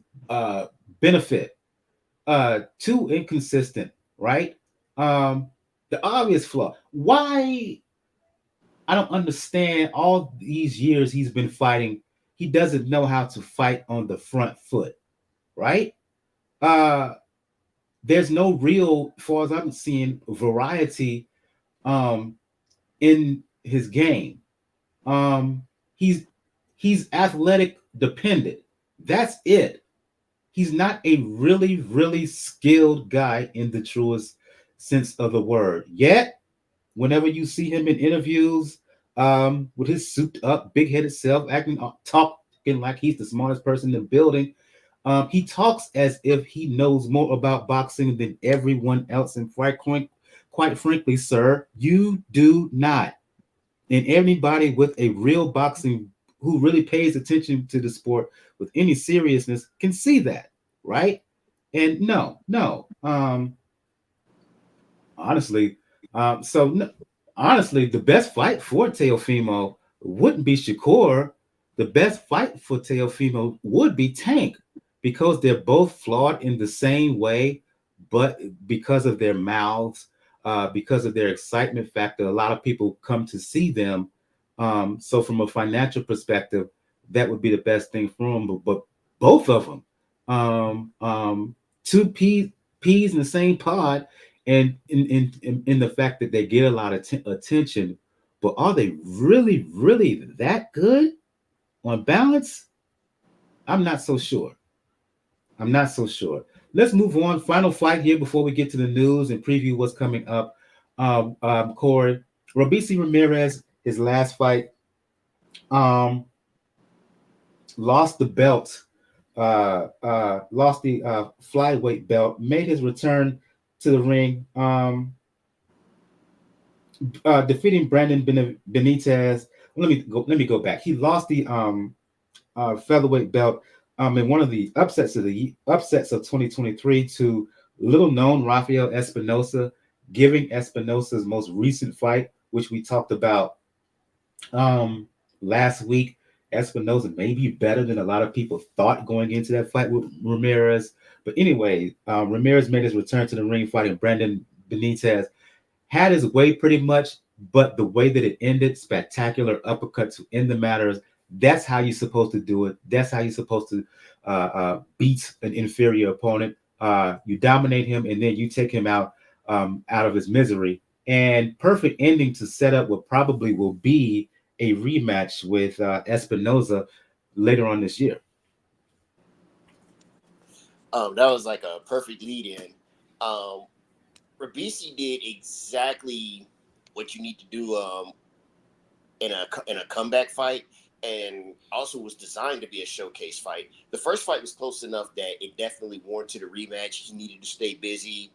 benefit. Too inconsistent, right? The obvious flaw. Why? I don't understand. All these years he's been fighting, he doesn't know how to fight on the front foot, right? There's no real, as far as I'm seeing, variety in his game. He's athletic dependent. That's it. He's not a really, really skilled guy in the truest sense of the word. Yet, whenever you see him in interviews, with his souped up, big-headed self, talking like he's the smartest person in the building, he talks as if he knows more about boxing than everyone else. And quite Quite frankly, sir, you do not. And anybody with a real boxing who really pays attention to the sport with any seriousness can see that, right? And no. Honestly, honestly, the best fight for Teofimo wouldn't be Shakur. The best fight for Teofimo would be Tank because they're both flawed in the same way, but because of their mouths, because of their excitement factor, a lot of people come to see them. So, from a financial perspective, that would be the best thing for them. But both of them, two peas in the same pod, and in the fact that they get a lot of attention, but are they really that good on balance? I'm not so sure. I'm not so sure. Let's move on. Final fight here before we get to the news and preview what's coming up. Corey, Robeisy Ramirez, his last fight, lost the belt, lost the flyweight belt, made his return to the ring, defeating Brandon Benitez. Let me go back. He lost the featherweight belt in one of the upsets of 2023 to little known Rafael Espinosa, giving Espinosa's most recent fight, which we talked about last week. Espinosa may be better than a lot of people thought going into that fight with Ramirez. But anyway, Ramirez made his return to the ring fighting Brandon Benitez. Had his way pretty much, but the way that it ended, spectacular uppercut to end the matters. That's how you're supposed to do it. That's how you're supposed to beat an inferior opponent. You dominate him, and then you take him out of his misery. And perfect ending to set up what probably will be a rematch with Espinosa later on this year. That was like a perfect lead-in. Robeisy did exactly what you need to do in a comeback fight, and also was designed to be a showcase fight. The first fight was close enough that it definitely warranted a rematch. He needed to stay busy.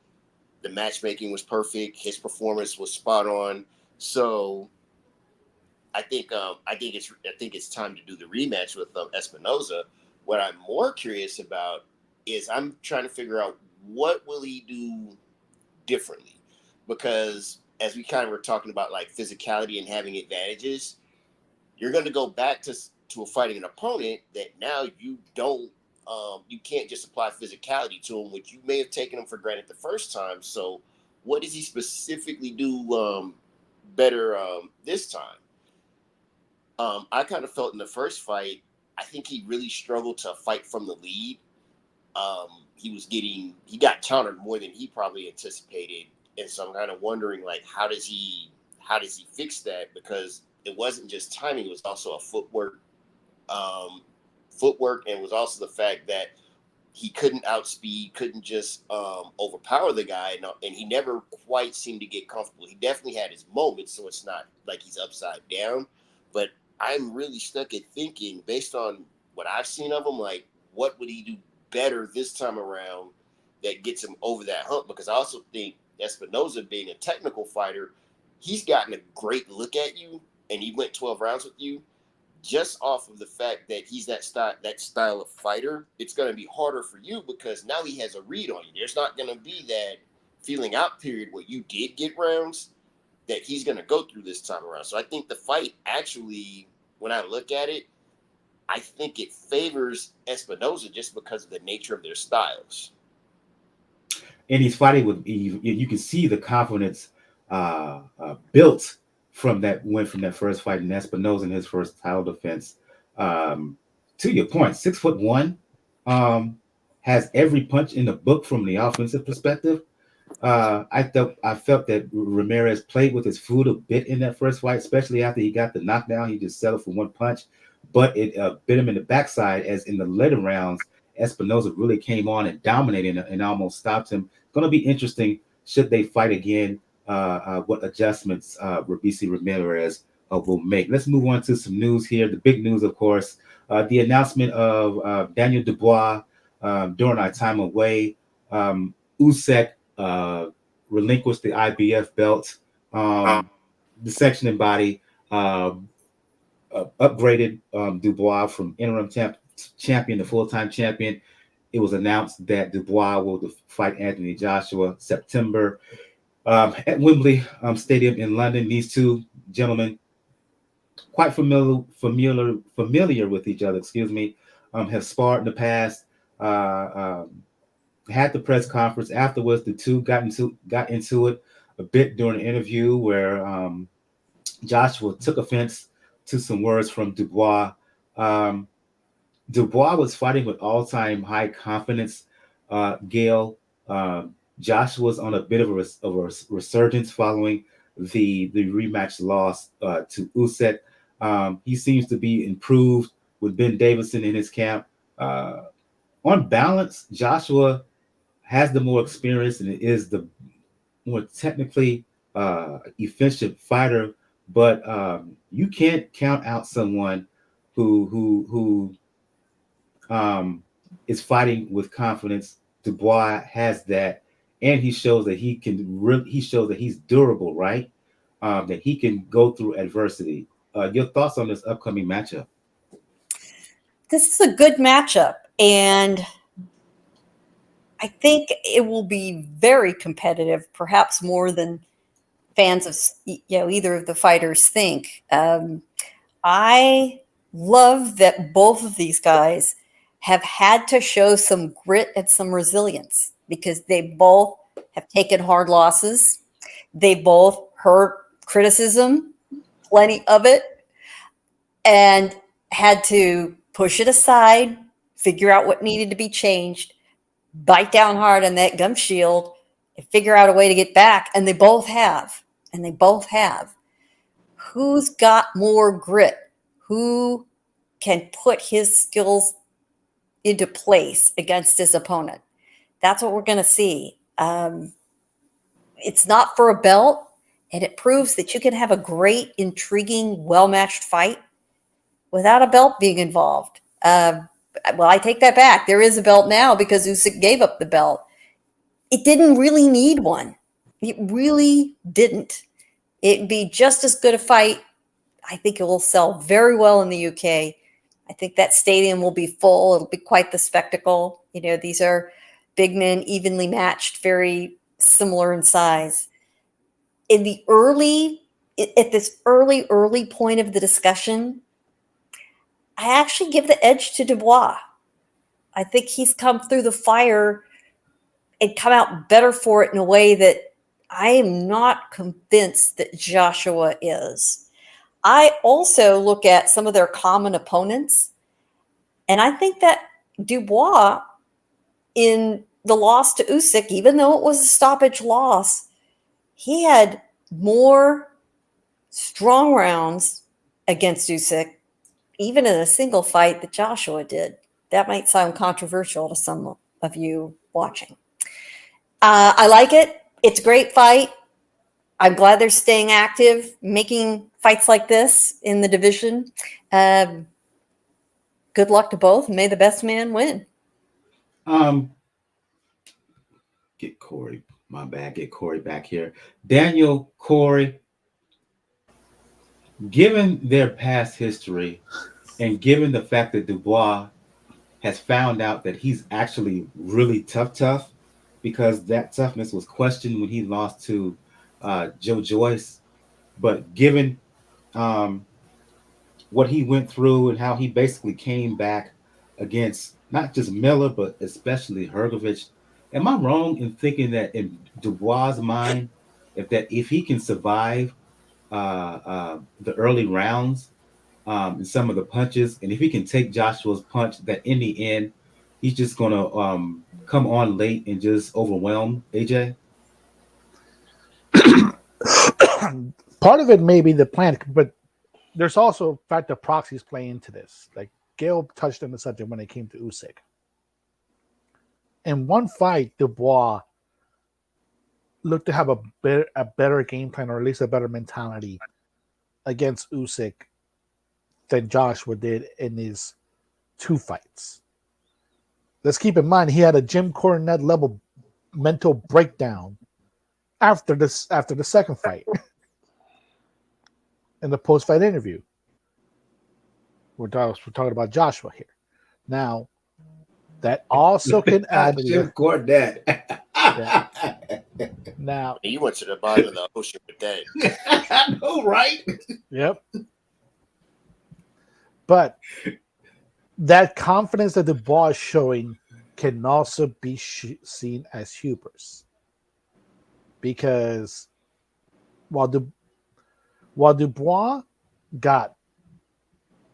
The matchmaking was perfect. His performance was spot on. So I think it's time to do the rematch with Espinosa. What I'm more curious about is I'm trying to figure out what will he do differently, because as we kind of were talking about like physicality and having advantages, you're going to go back to fighting an opponent that now you don't you can't just apply physicality to him, which you may have taken him for granted the first time. So what does he specifically do better this time? I kind of felt in the first fight, I think he really struggled to fight from the lead. He got countered more than he probably anticipated. And so I'm kind of wondering, like, how does he fix that? Because it wasn't just timing, it was also a footwork, and was also the fact that he couldn't outspeed, couldn't just overpower the guy, and he never quite seemed to get comfortable. He definitely had his moments, so it's not like he's upside down. But I'm really stuck at thinking, based on what I've seen of him, like, what would he do better this time around that gets him over that hump? Because I also think Espinosa, being a technical fighter, he's gotten a great look at you, and he went 12 rounds with you. Just off of the fact that he's that style of fighter, it's going to be harder for you because now he has a read on you. There's not going to be that feeling out period where you did get rounds that he's going to go through this time around. So I think the fight actually, when I look at it, I think it favors Espinosa just because of the nature of their styles. And he's fighting with, you can see the confidence built from that first fight in Espinosa in his first title defense. To your point, 6'1", has every punch in the book from the offensive perspective. I felt that Ramirez played with his food a bit in that first fight, especially after he got the knockdown. He just settled for one punch, but it bit him in the backside. As in the later rounds, Espinosa really came on and dominated and almost stopped him. Going to be interesting should they fight again. What adjustments Robeisy Ramirez will make. Let's move on to some news here. The big news, of course, the announcement of Daniel Dubois during our time away. Usyk relinquished the IBF belt. The sanctioning body upgraded Dubois from interim champion to full-time champion. It was announced that Dubois will fight Anthony Joshua September at Wembley Stadium in London. These two gentlemen, quite familiar with each other, have sparred in the past. Had the press conference afterwards. The two got into it a bit during the interview where Joshua took offense to some words from Dubois. Dubois was fighting with all-time high confidence. Gail, Joshua's on a bit of a resurgence following the rematch loss to Usyk. He seems to be improved with Ben Davison in his camp. On balance, Joshua has the more experience and is the more technically efficient fighter, but you can't count out someone who is fighting with confidence. Dubois has that, and he shows that he shows that he's durable, right? That he can go through adversity. Your thoughts on this upcoming matchup? This is a good matchup, and I think it will be very competitive, perhaps more than fans of either of the fighters think. I love that both of these guys have had to show some grit and some resilience because they both have taken hard losses. They both heard criticism, plenty of it, and had to push it aside, figure out what needed to be changed, bite down hard on that gum shield, and figure out a way to get back. And they both have. Who's got more grit? Who can put his skills into place against his opponent? That's what we're going to see. It's not for a belt, and it proves that you can have a great, intriguing, well-matched fight without a belt being involved. Well, I take that back. There is a belt now because Usyk gave up the belt. It didn't really need one. It really didn't. It'd be just as good a fight. I think it will sell very well in the UK. I think that stadium will be full. It'll be quite the spectacle. These are big men, evenly matched, very similar in size. At this early point of the discussion, I actually give the edge to Dubois. I think he's come through the fire and come out better for it in a way that I am not convinced that Joshua is. I also look at some of their common opponents, and I think that Dubois, in the loss to Usyk, even though it was a stoppage loss, he had more strong rounds against Usyk, even in a single fight, that Joshua did. That might sound controversial to some of you watching. I like it. It's a great fight. I'm glad they're staying active, making fights like this in the division. Good luck to both. May the best man win. Get Corey. My bad. Get Corey back here. Daniel, Corey, given their past history and given the fact that Dubois has found out that he's actually really tough, because that toughness was questioned when he lost to Joe Joyce. But given what he went through and how he basically came back against not just Miller, but especially Hrgovic, am I wrong in thinking that in Dubois' mind, if he can survive the early rounds and some of the punches, and if he can take Joshua's punch, that in the end, he's just going to come on late and just overwhelm AJ? Part of it may be the plan, but there's also the fact that proxies play into this. Like Gail touched on the subject when it came to Usyk. In one fight, Dubois looked to have a better game plan, or at least a better mentality against Usyk than Joshua did in his two fights. Let's keep in mind he had a Jim Cornette level mental breakdown after the second fight in the post-fight interview. We're talking about Joshua here. Now, that also can add to Jim Cornette. Yeah. Now, You went to the bottom of the ocean with that. I know, right? Yep. But that confidence that Dubois is showing can also be seen as hubris. Because while Dubois got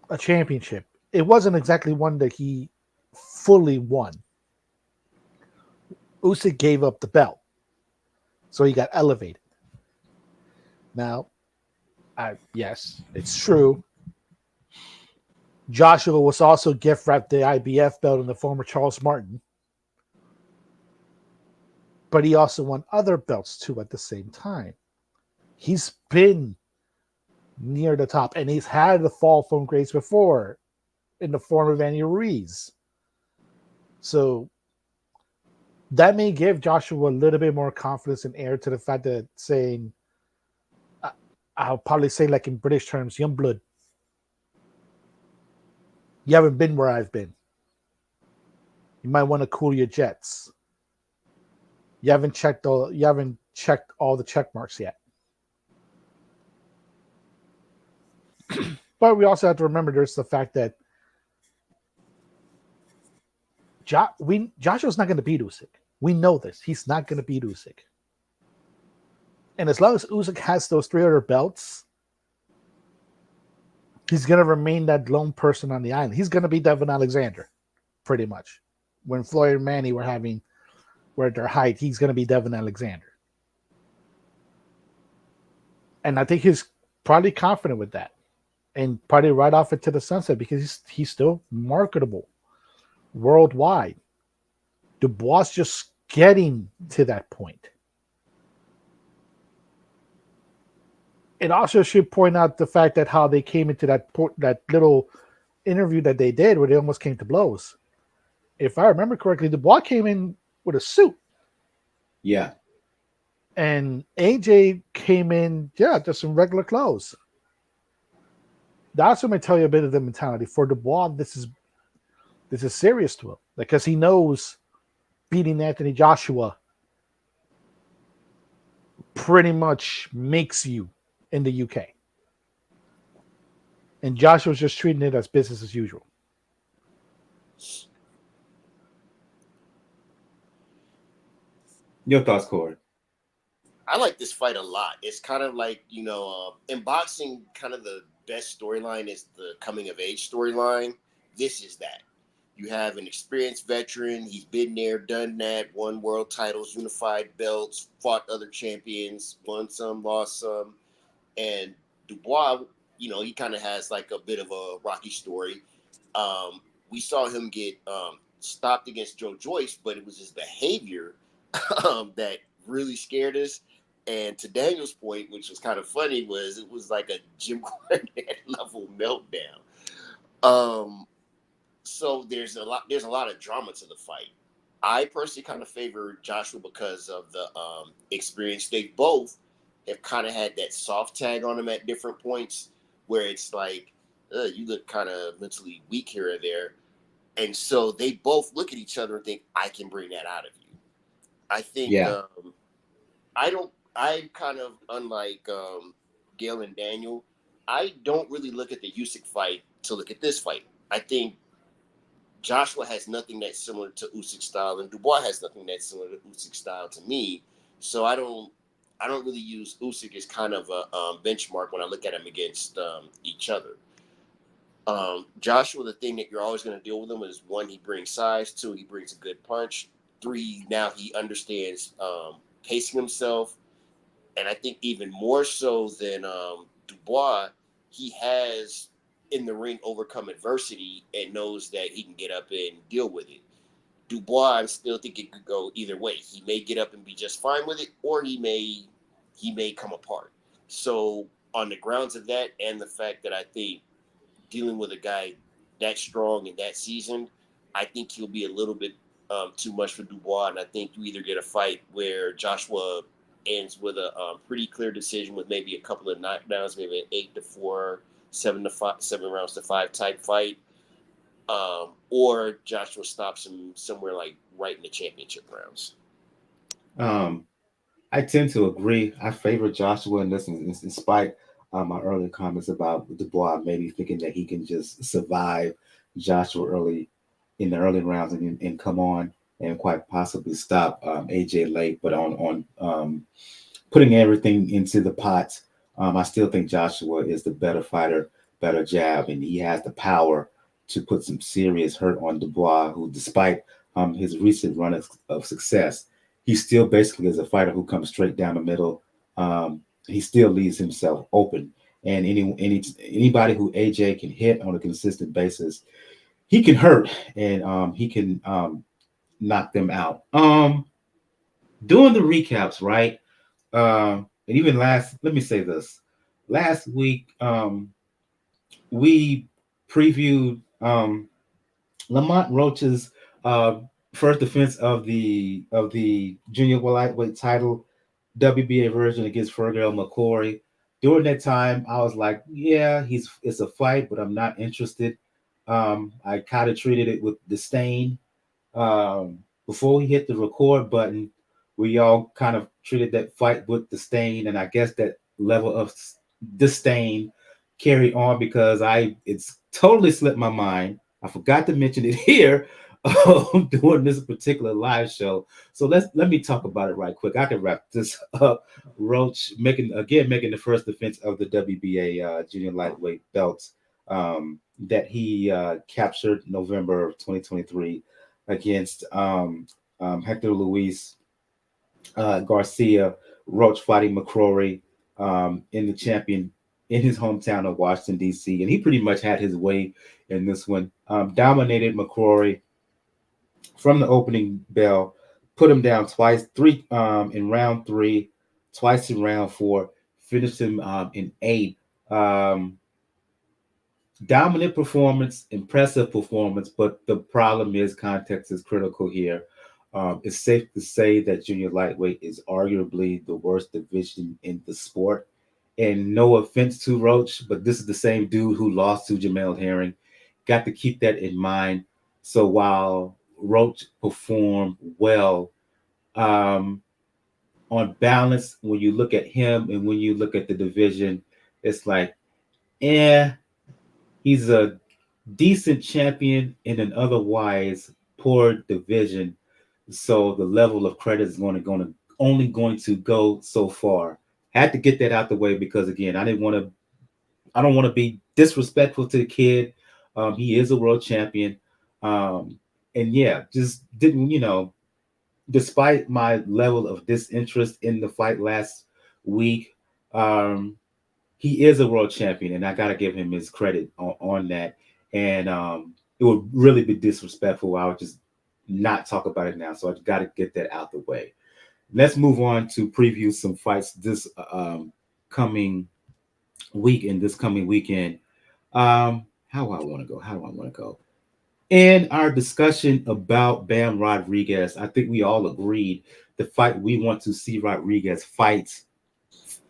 a championship, it wasn't exactly one that he fully won. Usyk gave up the belt, so he got elevated. Now, yes, it's true. Joshua was also gift wrapped the IBF belt in the former Charles Martin, but he also won other belts too at the same time. He's been near the top, and he's had the fall from grace before in the form of Andy Ruiz. So that may give Joshua a little bit more confidence and air to the fact that saying, I'll probably say like in British terms, young blood. You haven't been where I've been. You might want to cool your jets. You haven't checked all the check marks yet. But we also have to remember there's the fact that Joshua's not going to beat Usyk. We know this. He's not going to beat Usyk. And as long as Usyk has those 3 other belts, he's going to remain that lone person on the island. He's going to be Devin Alexander, pretty much. When Floyd and Manny were at their height, he's going to be Devin Alexander. And I think he's probably confident with that. And probably right off into the sunset because he's still marketable worldwide. Dubois just getting to that point. It also should point out the fact that how they came into that little interview that they did where they almost came to blows. If I remember correctly, Dubois came in with a suit. Yeah. And AJ came in, just in regular clothes. That also may tell you a bit of the mentality. For Dubois, this is serious to him. Because he knows beating Anthony Joshua pretty much makes you in the UK. And Joshua's just treating it as business as usual. Your thoughts, Corey? I like this fight a lot. It's kind of like, in boxing, kind of the best storyline is the coming of age storyline. This is that. You have an experienced veteran. He's been there, done that, won world titles, unified belts, fought other champions, won some, lost some. And Dubois, he kind of has like a bit of a rocky story. We saw him get stopped against Joe Joyce, but it was his behavior that really scared us. And to Daniel's point, which was kind of funny, it was like a Jim Cornette level meltdown. So there's a lot of drama to the fight. I personally kind of favor Joshua because of the experience. They both have kind of had that soft tag on them at different points where it's like, you look kind of mentally weak here or there. And so they both look at each other and think, I can bring that out of you. I think, I kind of, unlike Gail and Daniel, I don't really look at the Usyk fight to look at this fight. I think Joshua has nothing that's similar to Usyk style, and Dubois has nothing that's similar to Usyk style to me. So I don't really use Usyk as kind of a benchmark when I look at him against each other. Joshua, the thing that you're always going to deal with him is 1, he brings size. 2, he brings a good punch. 3, now he understands pacing himself. And I think even more so than Dubois, he has in the ring overcome adversity and knows that he can get up and deal with it. Dubois, I still think it could go either way. He may get up and be just fine with it, or he may come apart. So on the grounds of that and the fact that I think dealing with a guy that strong and that seasoned, I think he'll be a little bit too much for Dubois. And I think you either get a fight where Joshua ends with a pretty clear decision with maybe a couple of knockdowns, maybe an 8-4, 7-5, 7 rounds to 5 type fight. Or Joshua stops him somewhere like right in the championship rounds. I tend to agree. I favor Joshua in this, in spite my earlier comments about Dubois, maybe thinking that he can just survive Joshua early in the early rounds and come on and quite possibly stop AJ late. But on putting everything into the pot, I still think Joshua is the better fighter, better jab, and he has the power to put some serious hurt on Dubois, who, despite his recent run of success, he still basically is a fighter who comes straight down the middle. He still leaves himself open, and anybody who AJ can hit on a consistent basis, he can hurt, and he can knock them out. Doing the recaps, right? And even let me say this. Last week, we previewed Lamont Roach's first defense of the junior lightweight title, WBA version against Feargal McCrory. During that time, I was like, yeah, it's a fight, but I'm not interested. I kind of treated it with disdain. Before we hit the record button, we all kind of treated that fight with disdain, and I guess that level of disdain carried on because it's totally slipped my mind. I forgot to mention it here doing this particular live show. So let me talk about it right quick. I can wrap this up. Roach making the first defense of the WBA junior lightweight belts that he captured November of 2023 against Hector Luis Garcia. Roach fighting McCrory in the champion in his hometown of Washington, D.C. And he pretty much had his way in this one. Dominated McCrory from the opening bell, put him down twice, in round 3, twice in round 4, finished him in 8. Dominant performance, impressive performance, but the problem is context is critical here. It's safe to say that junior lightweight is arguably the worst division in the sport. And no offense to Roach, but this is the same dude who lost to Jamel Herring. Got to keep that in mind. So while Roach performed well, on balance, when you look at him and when you look at the division, it's like, he's a decent champion in an otherwise poor division. So the level of credit is only going to go so far. Had to get that out the way because, again, I don't want to be disrespectful to the kid. He is a world champion. And yeah, just didn't, despite my level of disinterest in the fight last week, he is a world champion, and I got to give him his credit on that. And it would really be disrespectful. I would just not talk about it now. So I got to get that out the way. Let's move on to preview some fights this coming week and this coming weekend. How do I want to go? In our discussion about Bam Rodriguez, I think we all agreed the fight we want to see Rodriguez fight.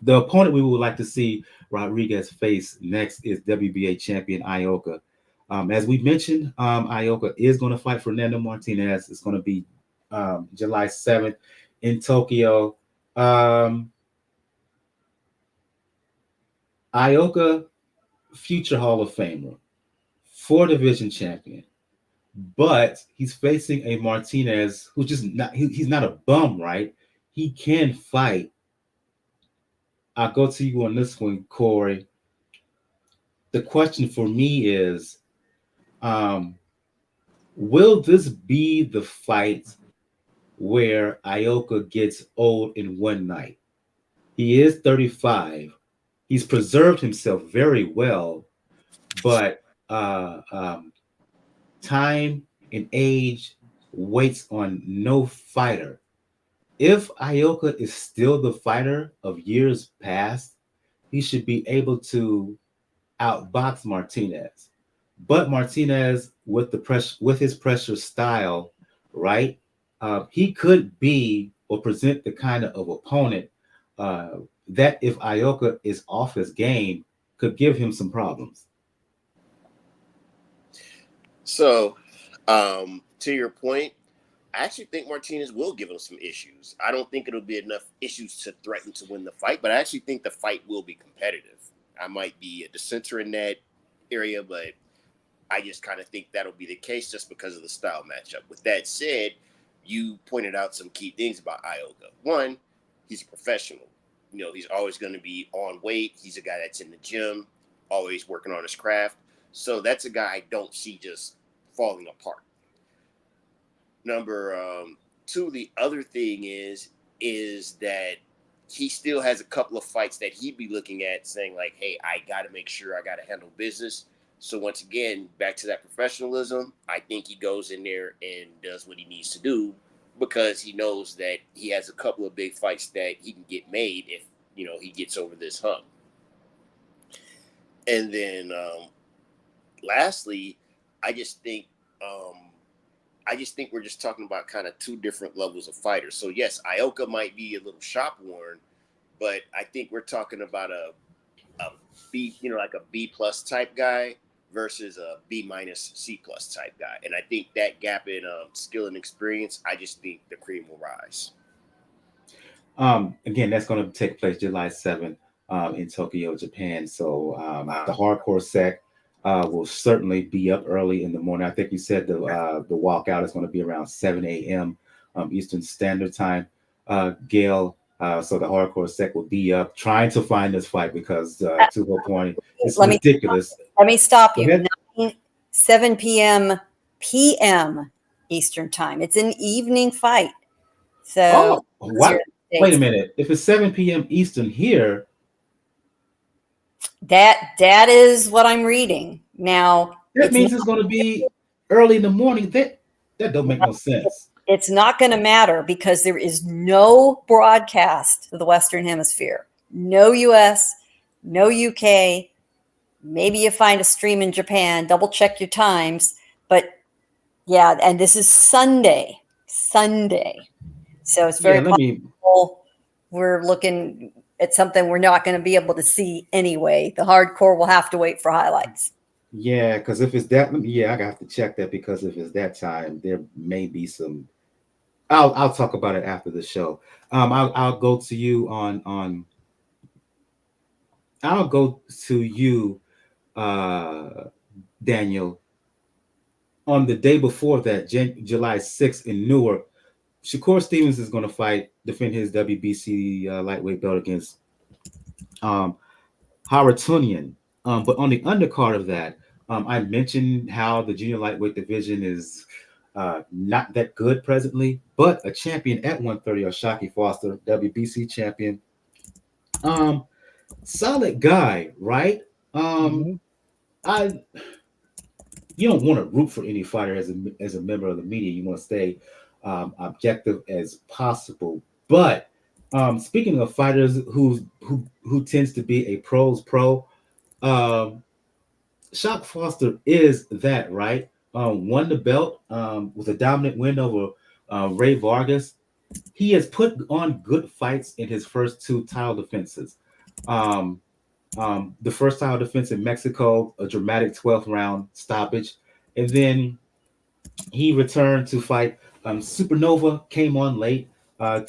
The opponent we would like to see Rodriguez face next is WBA champion Ioka. As we mentioned, Ioka is going to fight Fernando Martinez. It's going to be July 7th in Tokyo. Ioka, future Hall of Famer, 4-division champion, but he's facing a Martinez who's just not, he's not a bum, right? He can fight. I'll go to you on this one, Corey. The question for me is, will this be the fight where Ioka gets old in one night? He is 35. He's preserved himself very well, but time and age waits on no fighter. If Ioka is still the fighter of years past, he should be able to outbox Martinez. But Martinez, with his pressure style, right? He could be or present the kind of opponent that if Ioka is off his game, could give him some problems. So, to your point, I actually think Martinez will give him some issues. I don't think it'll be enough issues to threaten to win the fight, but I actually think the fight will be competitive. I might be a dissenter in that area, but I just kind of think that'll be the case just because of the style matchup. With that said, you pointed out some key things about Ioka. One, he's a professional. He's always going to be on weight. He's a guy that's in the gym, always working on his craft. So that's a guy I don't see just falling apart. Number two, the other thing is that he still has a couple of fights that he'd be looking at saying like, hey, I got to make sure I got to handle business. So once again, back to that professionalism, I think he goes in there and does what he needs to do because he knows that he has a couple of big fights that he can get made if, he gets over this hump. And then lastly, I just think we're just talking about kind of two different levels of fighters. So yes, Ioka might be a little shop worn, but I think we're talking about a B, like a B plus type guy versus a B minus C plus type guy. And I think that gap in skill and experience, I just think the cream will rise. Again, that's going to take place July 7th in Tokyo, Japan. So the hardcore sec will certainly be up early in the morning. I think you said the walkout is going to be around 7 a.m. Eastern Standard Time. Gail, so the hardcore sec will be up trying to find this fight because to her point, it's ridiculous. Let me stop you. 7 p.m. Eastern Time. It's an evening fight. So what? Wait a minute. If it's 7 p.m. Eastern here, that is what I'm reading. Now that means it's going to be early in the morning. That don't make no sense. It's not going to matter because there is no broadcast to the Western Hemisphere. No US, no UK. Maybe you find a stream in Japan. Double check your times. But yeah, and this is Sunday. So it's very possible we're looking at something we're not going to be able to see anyway. The hardcore will have to wait for highlights. Yeah, because if it's that, I have to check that because if it's that time, there may be some. I'll talk about it after the show. I'll go to you on. I'll go to you, Daniel. On the day before that, July 6th in Newark, Shakur Stevenson is going to defend his WBC lightweight belt against Harutyunyan. But on the undercard of that, I mentioned how the junior lightweight division is not that good presently, but a champion at 130, O'Shaquie Foster, WBC champion. Solid guy, right? You don't want to root for any fighter as a member of the media. You want to stay objective as possible. But speaking of fighters who tends to be a pro's pro, Shock Foster is that, right? Won the belt with a dominant win over Ray Vargas. He has put on good fights in his first two title defenses. The first title defense in Mexico, a dramatic 12th round stoppage. And then he returned to fight Supernova, came on late with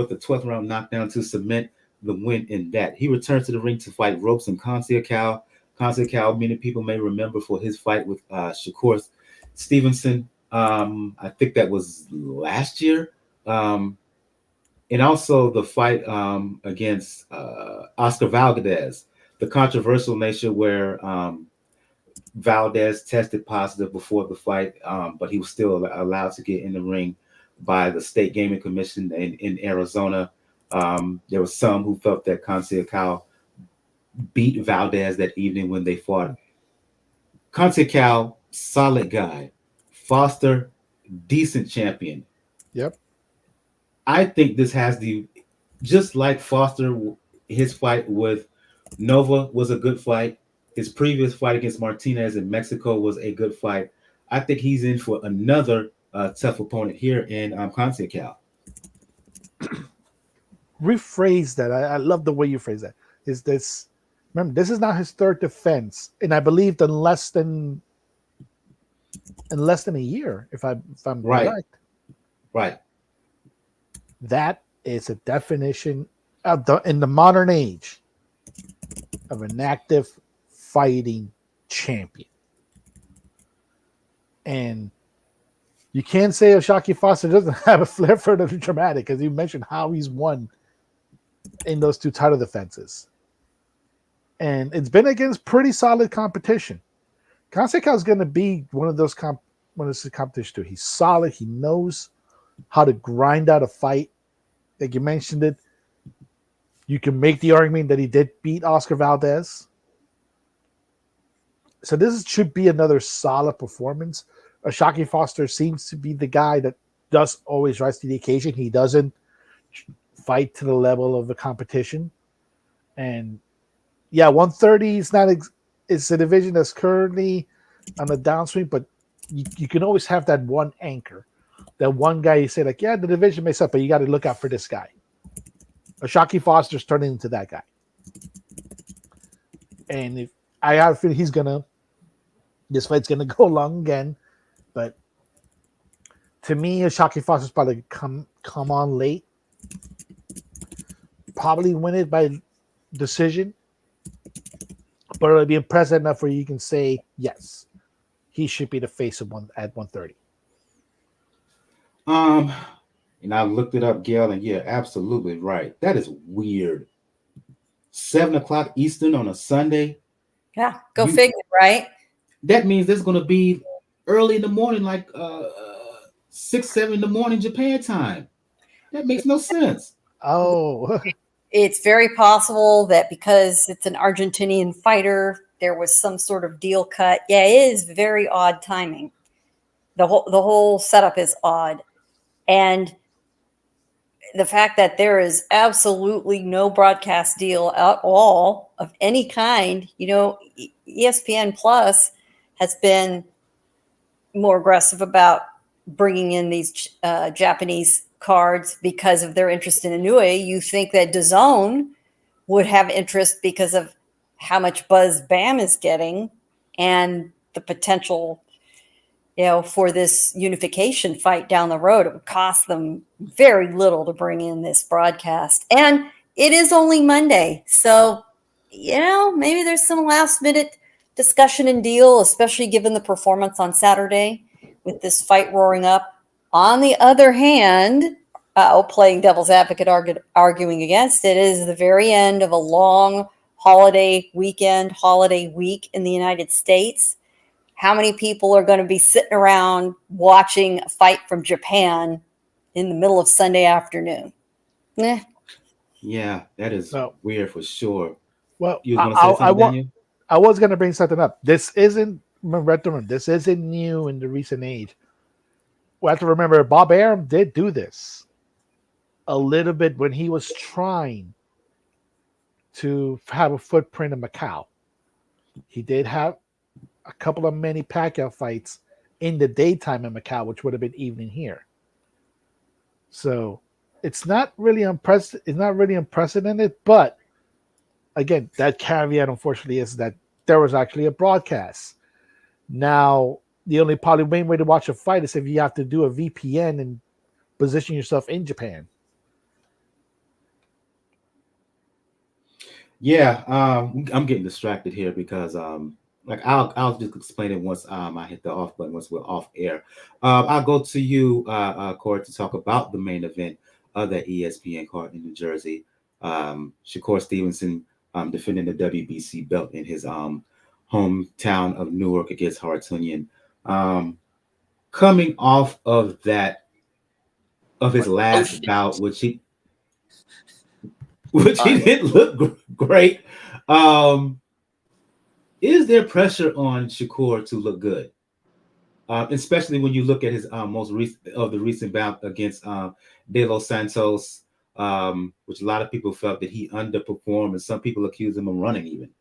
the 12th round knockdown to cement the win in that. He returned to the ring to fight Robson Conceicao. Conceicao, many people may remember for his fight with Shakur Stevenson. I think that was last year. And also the fight against Oscar Valdez, the controversial nature where Valdez tested positive before the fight, but he was still allowed to get in the ring by the State Gaming Commission in Arizona. There were some who felt that Conceicao beat Valdez that evening when they fought. Conceicao, solid guy. Foster, decent champion. Yep. I think this has just like Foster, his fight with Nova was a good fight. His previous fight against Martinez in Mexico was a good fight. I think he's in for another tough opponent here in Conceicao. rephrase that. I love the way you phrase that. Is this? Remember, this is not his third defense, and I believe in less than a year, if I'm Right. correct. Right. That is a definition of in the modern age of an active fighting champion. And you can't say O'Shaquie Foster doesn't have a flair for the dramatic, because you mentioned how he's won in those two title defenses. And it's been against pretty solid competition. Conceicao is going to be one of those competitions too. He's solid. He knows how to grind out a fight. Like you mentioned it, you can make the argument that he did beat Oscar Valdez. So this should be another solid performance. O'Shaquie Foster seems to be the guy that does always rise to the occasion. He doesn't fight to the level of the competition. And yeah, 130 is not. It's a division that's currently on the downswing, but you can always have that one anchor, that one guy you say like, yeah, the division makes up, but you got to look out for this guy. O'Shaquie Foster's turning into that guy, and if I have a feeling this fight's gonna go long again, but to me, O'Shaquie Foster's probably come on late, probably win it by decision. But it'll be impressive enough where you can say, yes, he should be the face of one at 130. And I looked it up, Gail, and yeah, absolutely right. That is weird. 7:00 Eastern on a Sunday. Yeah, go figure, right? That means there's going to be early in the morning, like 6, 7 in the morning Japan time. That makes no sense. Oh. It's very possible that because it's an Argentinian fighter, there was some sort of deal cut. Yeah, it is very odd timing. The whole setup is odd. And the fact that there is absolutely no broadcast deal at all of any kind, ESPN Plus has been more aggressive about bringing in these Japanese cards because of their interest in Inoue. You think that DAZN would have interest because of how much buzz Bam is getting and the potential, for this unification fight down the road. It would cost them very little to bring in this broadcast. And it is only Monday. So, maybe there's some last minute discussion and deal, especially given the performance on Saturday with this fight roaring up. On the other hand, playing devil's advocate, arguing against it, is the very end of a long holiday week in the United States. How many people are going to be sitting around watching a fight from Japan in the middle of Sunday afternoon? Yeah, that is weird for sure. Well, you want to say something, Daniel? I was going to bring something up. This isn't new in the recent age. We have to remember Bob Arum did do this a little bit when he was trying to have a footprint in Macau. He did have a couple of Manny Pacquiao fights in the daytime in Macau, which would have been evening here. So it's not really unprecedented, but again, that caveat unfortunately is that there was actually a broadcast. Now, the only probably main way to watch a fight is if you have to do a VPN and position yourself in Japan. Yeah, I'm getting distracted here because I'll just explain it once I hit the off button, once we're off air. I'll go to you, Corey, to talk about the main event of that ESPN card in New Jersey. Shakur Stevenson defending the WBC belt in his hometown of Newark against Harutyunyan. Coming off of his last bout, which he didn't look great. Is there pressure on Shakur to look good? Especially when you look at his most recent bout against De Los Santos, which a lot of people felt that he underperformed, and some people accuse him of running even.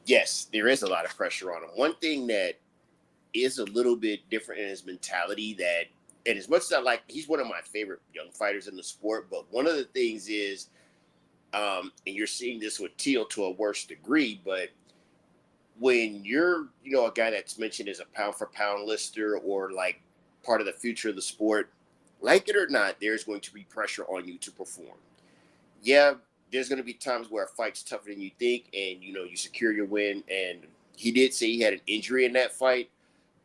Yes, there is a lot of pressure on him. One thing that is a little bit different in his mentality that and as much as I like, he's one of my favorite young fighters in the sport. But one of the things is, and you're seeing this with Teal to a worse degree, but when you're, a guy that's mentioned as a pound for pound lister or like part of the future of the sport, like it or not, there's going to be pressure on you to perform. Yeah, there's going to be times where a fight's tougher than you think, and you secure your win. And he did say he had an injury in that fight,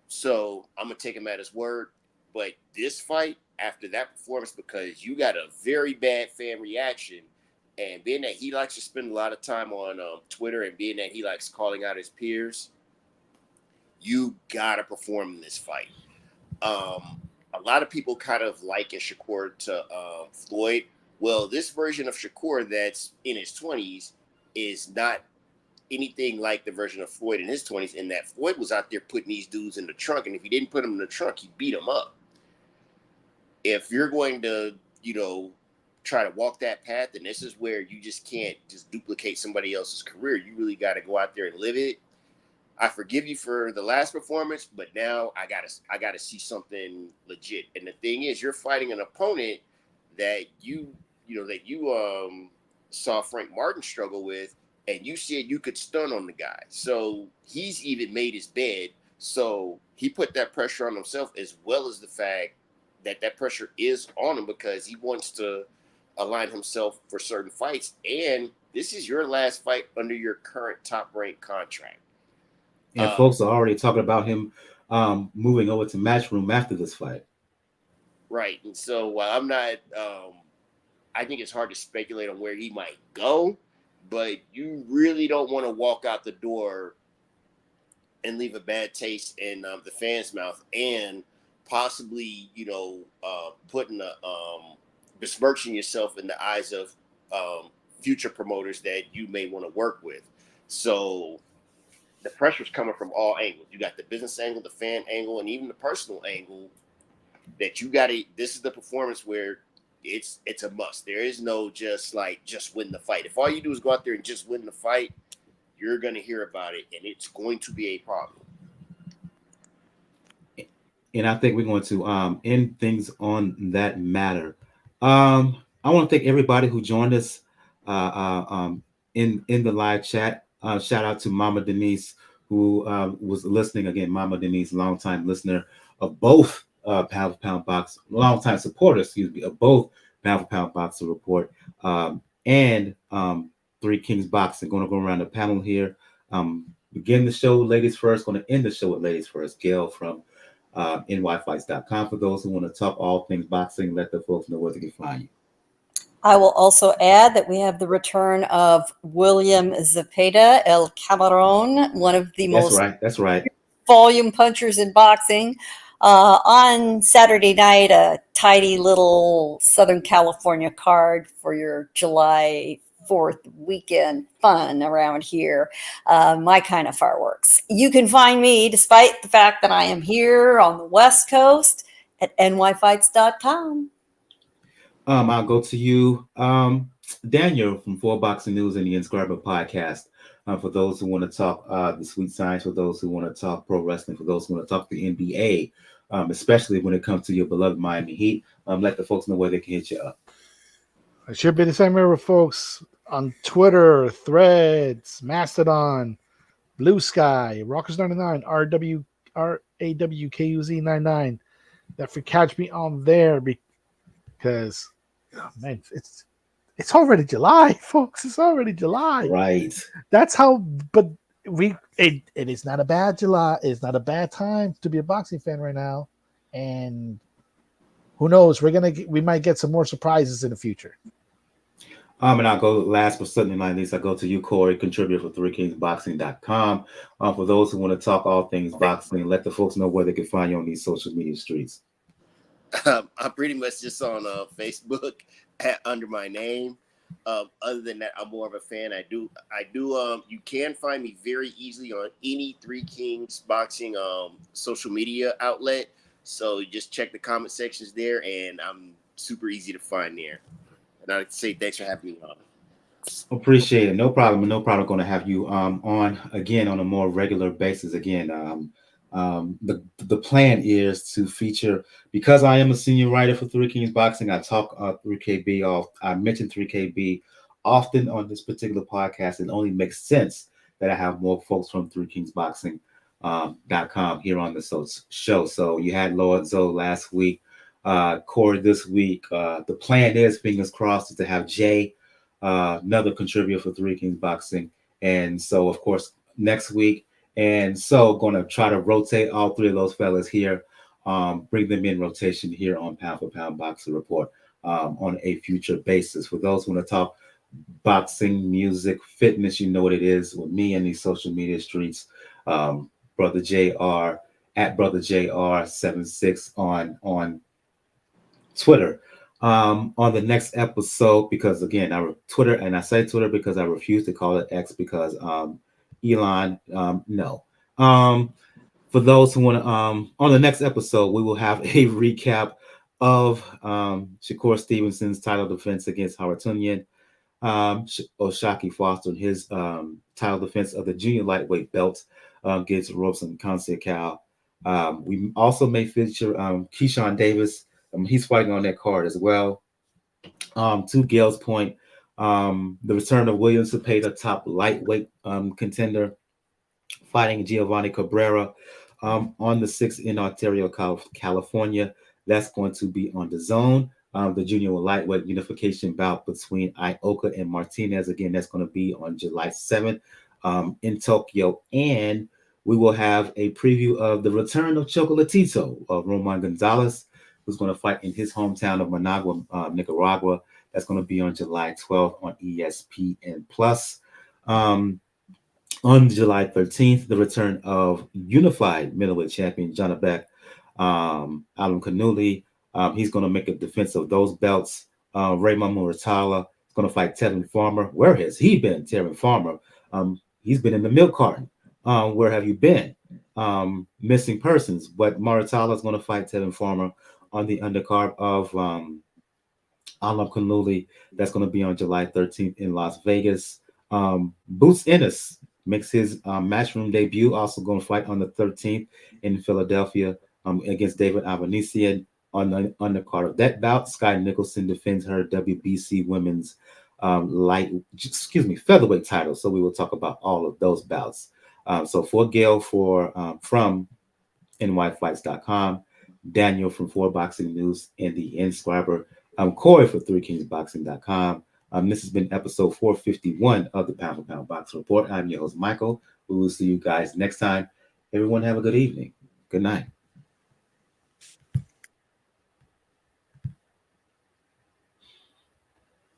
so I'm gonna take him at his word. But this fight, after that performance, because you got a very bad fan reaction, and being that he likes to spend a lot of time on Twitter, and being that he likes calling out his peers, you gotta perform in this fight. A lot of people kind of liken Shakur to Floyd. Well, this version of Shakur that's in his 20s is not anything like the version of Floyd in his 20s, in that Floyd was out there putting these dudes in the trunk, and if he didn't put them in the trunk, he beat them up. If you're going to, try to walk that path, and this is where you just can't just duplicate somebody else's career. You really got to go out there and live it. I forgive you for the last performance, but now I gotta see something legit. And the thing is, you're fighting an opponent that you saw Frank Martin struggle with, and you said you could stun on the guy. So he's even made his bed. So he put that pressure on himself, as well as the fact that pressure is on him because he wants to align himself for certain fights. And this is your last fight under your current top-ranked contract. And folks are already talking about him moving over to Matchroom after this fight. Right. And so while I'm not, I think it's hard to speculate on where he might go, but you really don't want to walk out the door and leave a bad taste in the fans' mouth, and possibly, putting besmirching yourself in the eyes of future promoters that you may want to work with. So the pressure's coming from all angles. You got the business angle, the fan angle, and even the personal angle that you got to, this is the performance where it's a must. There is no just win the fight. If all you do is go out there and just win the fight, you're going to hear about it, and it's going to be a problem. And I think we're going to end things on that matter. I want to thank everybody who joined us in the live chat. Shout out to Mama Denise, who was listening. Again, Mama Denise, longtime listener of both Pound for Pound Box, longtime supporter, of both Pound for Pound Boxing Report and Three Kings Boxing. Going to go around the panel here. Begin the show, ladies first. Going to end the show with ladies first. Gail from nyfights.com. For those who want to talk all things boxing, let the folks know where they can find you. I will also add that we have the return of William Zepeda, El Camarón, one of the That's right. volume punchers in boxing. On Saturday night, a tidy little Southern California card for your July 4th weekend fun around here. My kind of fireworks. You can find me, despite the fact that I am here on the West Coast, at nyfights.com. I'll go to you, Daniel from 4 Boxing News and the Inscriber Podcast. For those who want to talk the sweet science, for those who want to talk pro wrestling, for those who want to talk the NBA, especially when it comes to your beloved Miami Heat, let the folks know where they can hit you up. It should be the same way with folks on Twitter, Threads, Mastodon, Blue Sky, Rockers99, RAWKUZ99. If you catch me on there, because it's already July, folks. It's already July. Right. That's how. But it is not a bad July. It's not a bad time to be a boxing fan right now, and who knows? We might get some more surprises in the future. And I'll go last but certainly not least, I go to you, Corey, contributor for 3kingsboxing.com. For those who want to talk all things boxing, let the folks know where they can find you on these social media streets. I'm pretty much just on Facebook under my name. Other than that, I'm more of a fan. I do. You can find me very easily on any Three Kings Boxing social media outlet. So you just check the comment sections there, and I'm super easy to find there. And I'd say thanks for having me on. Appreciate it. No problem. Going to have you on again on a more regular basis. Again, The plan is to feature, because I am a senior writer for Three Kings Boxing. I talk 3KB off. I mention 3KB often on this particular podcast. It only makes sense that I have more folks from Three Kings Boxing .com here on the show. So you had Lord Zoe last week, Corey this week. The plan is, fingers crossed, is to have Jay, another contributor for Three Kings Boxing, and so of course next week. And so going to try to rotate all three of those fellas here, bring them in rotation here on Pound for Pound Boxing Report on a future basis. For those who want to talk boxing, music, fitness, you know what it is with me and these social media streets. Brother JR at Brother JR76 on Twitter. On the next episode, because again, Twitter, and I say Twitter because I refuse to call it X because Elon, no. For those who want to, on the next episode, we will have a recap of Shakur Stevenson's title defense against Harutyunyan, Oshaki Foster, his title defense of the junior lightweight belt against Robson, Conceicao. We also may feature Keyshawn Davis. He's fighting on that card as well. To Gail's point, the return of William Cepeda, top lightweight contender, fighting Giovanni Cabrera on the 6th in Ontario, California. That's going to be on the zone. The junior lightweight unification bout between Ioka and Martinez. Again, that's going to be on July 7th in Tokyo. And we will have a preview of the return of Chocolatito, of Roman Gonzalez, who's going to fight in his hometown of Managua, Nicaragua. That's going to be on July 12th on ESPN+. On July 13th, the return of unified middleweight champion Janabek Alam Kanuli. He's going to make a defense of those belts. Raymond Muratala is going to fight Tevin Farmer. Where has he been, Tevin Farmer? He's been in the milk carton. Where have you been? Missing persons. But Muratala is going to fight Tevin Farmer on the undercard of Alam Kanuli. That's going to be on July 13th in Las Vegas. Boots Ennis makes his matchroom debut, also going to fight on the 13th in Philadelphia against David Avanesian. On the undercard of that bout, Sky Nicholson defends her WBC women's featherweight title. So we will talk about all of those bouts. So for Gail from nyfights.com, Daniel from 4 Boxing News and the Inscriber, Corey for 3kingsboxing.com. This has been episode 451 of the Pound for Pound Boxing Report. I'm your host, Michael. We will see you guys next time. Everyone have a good evening. Good night.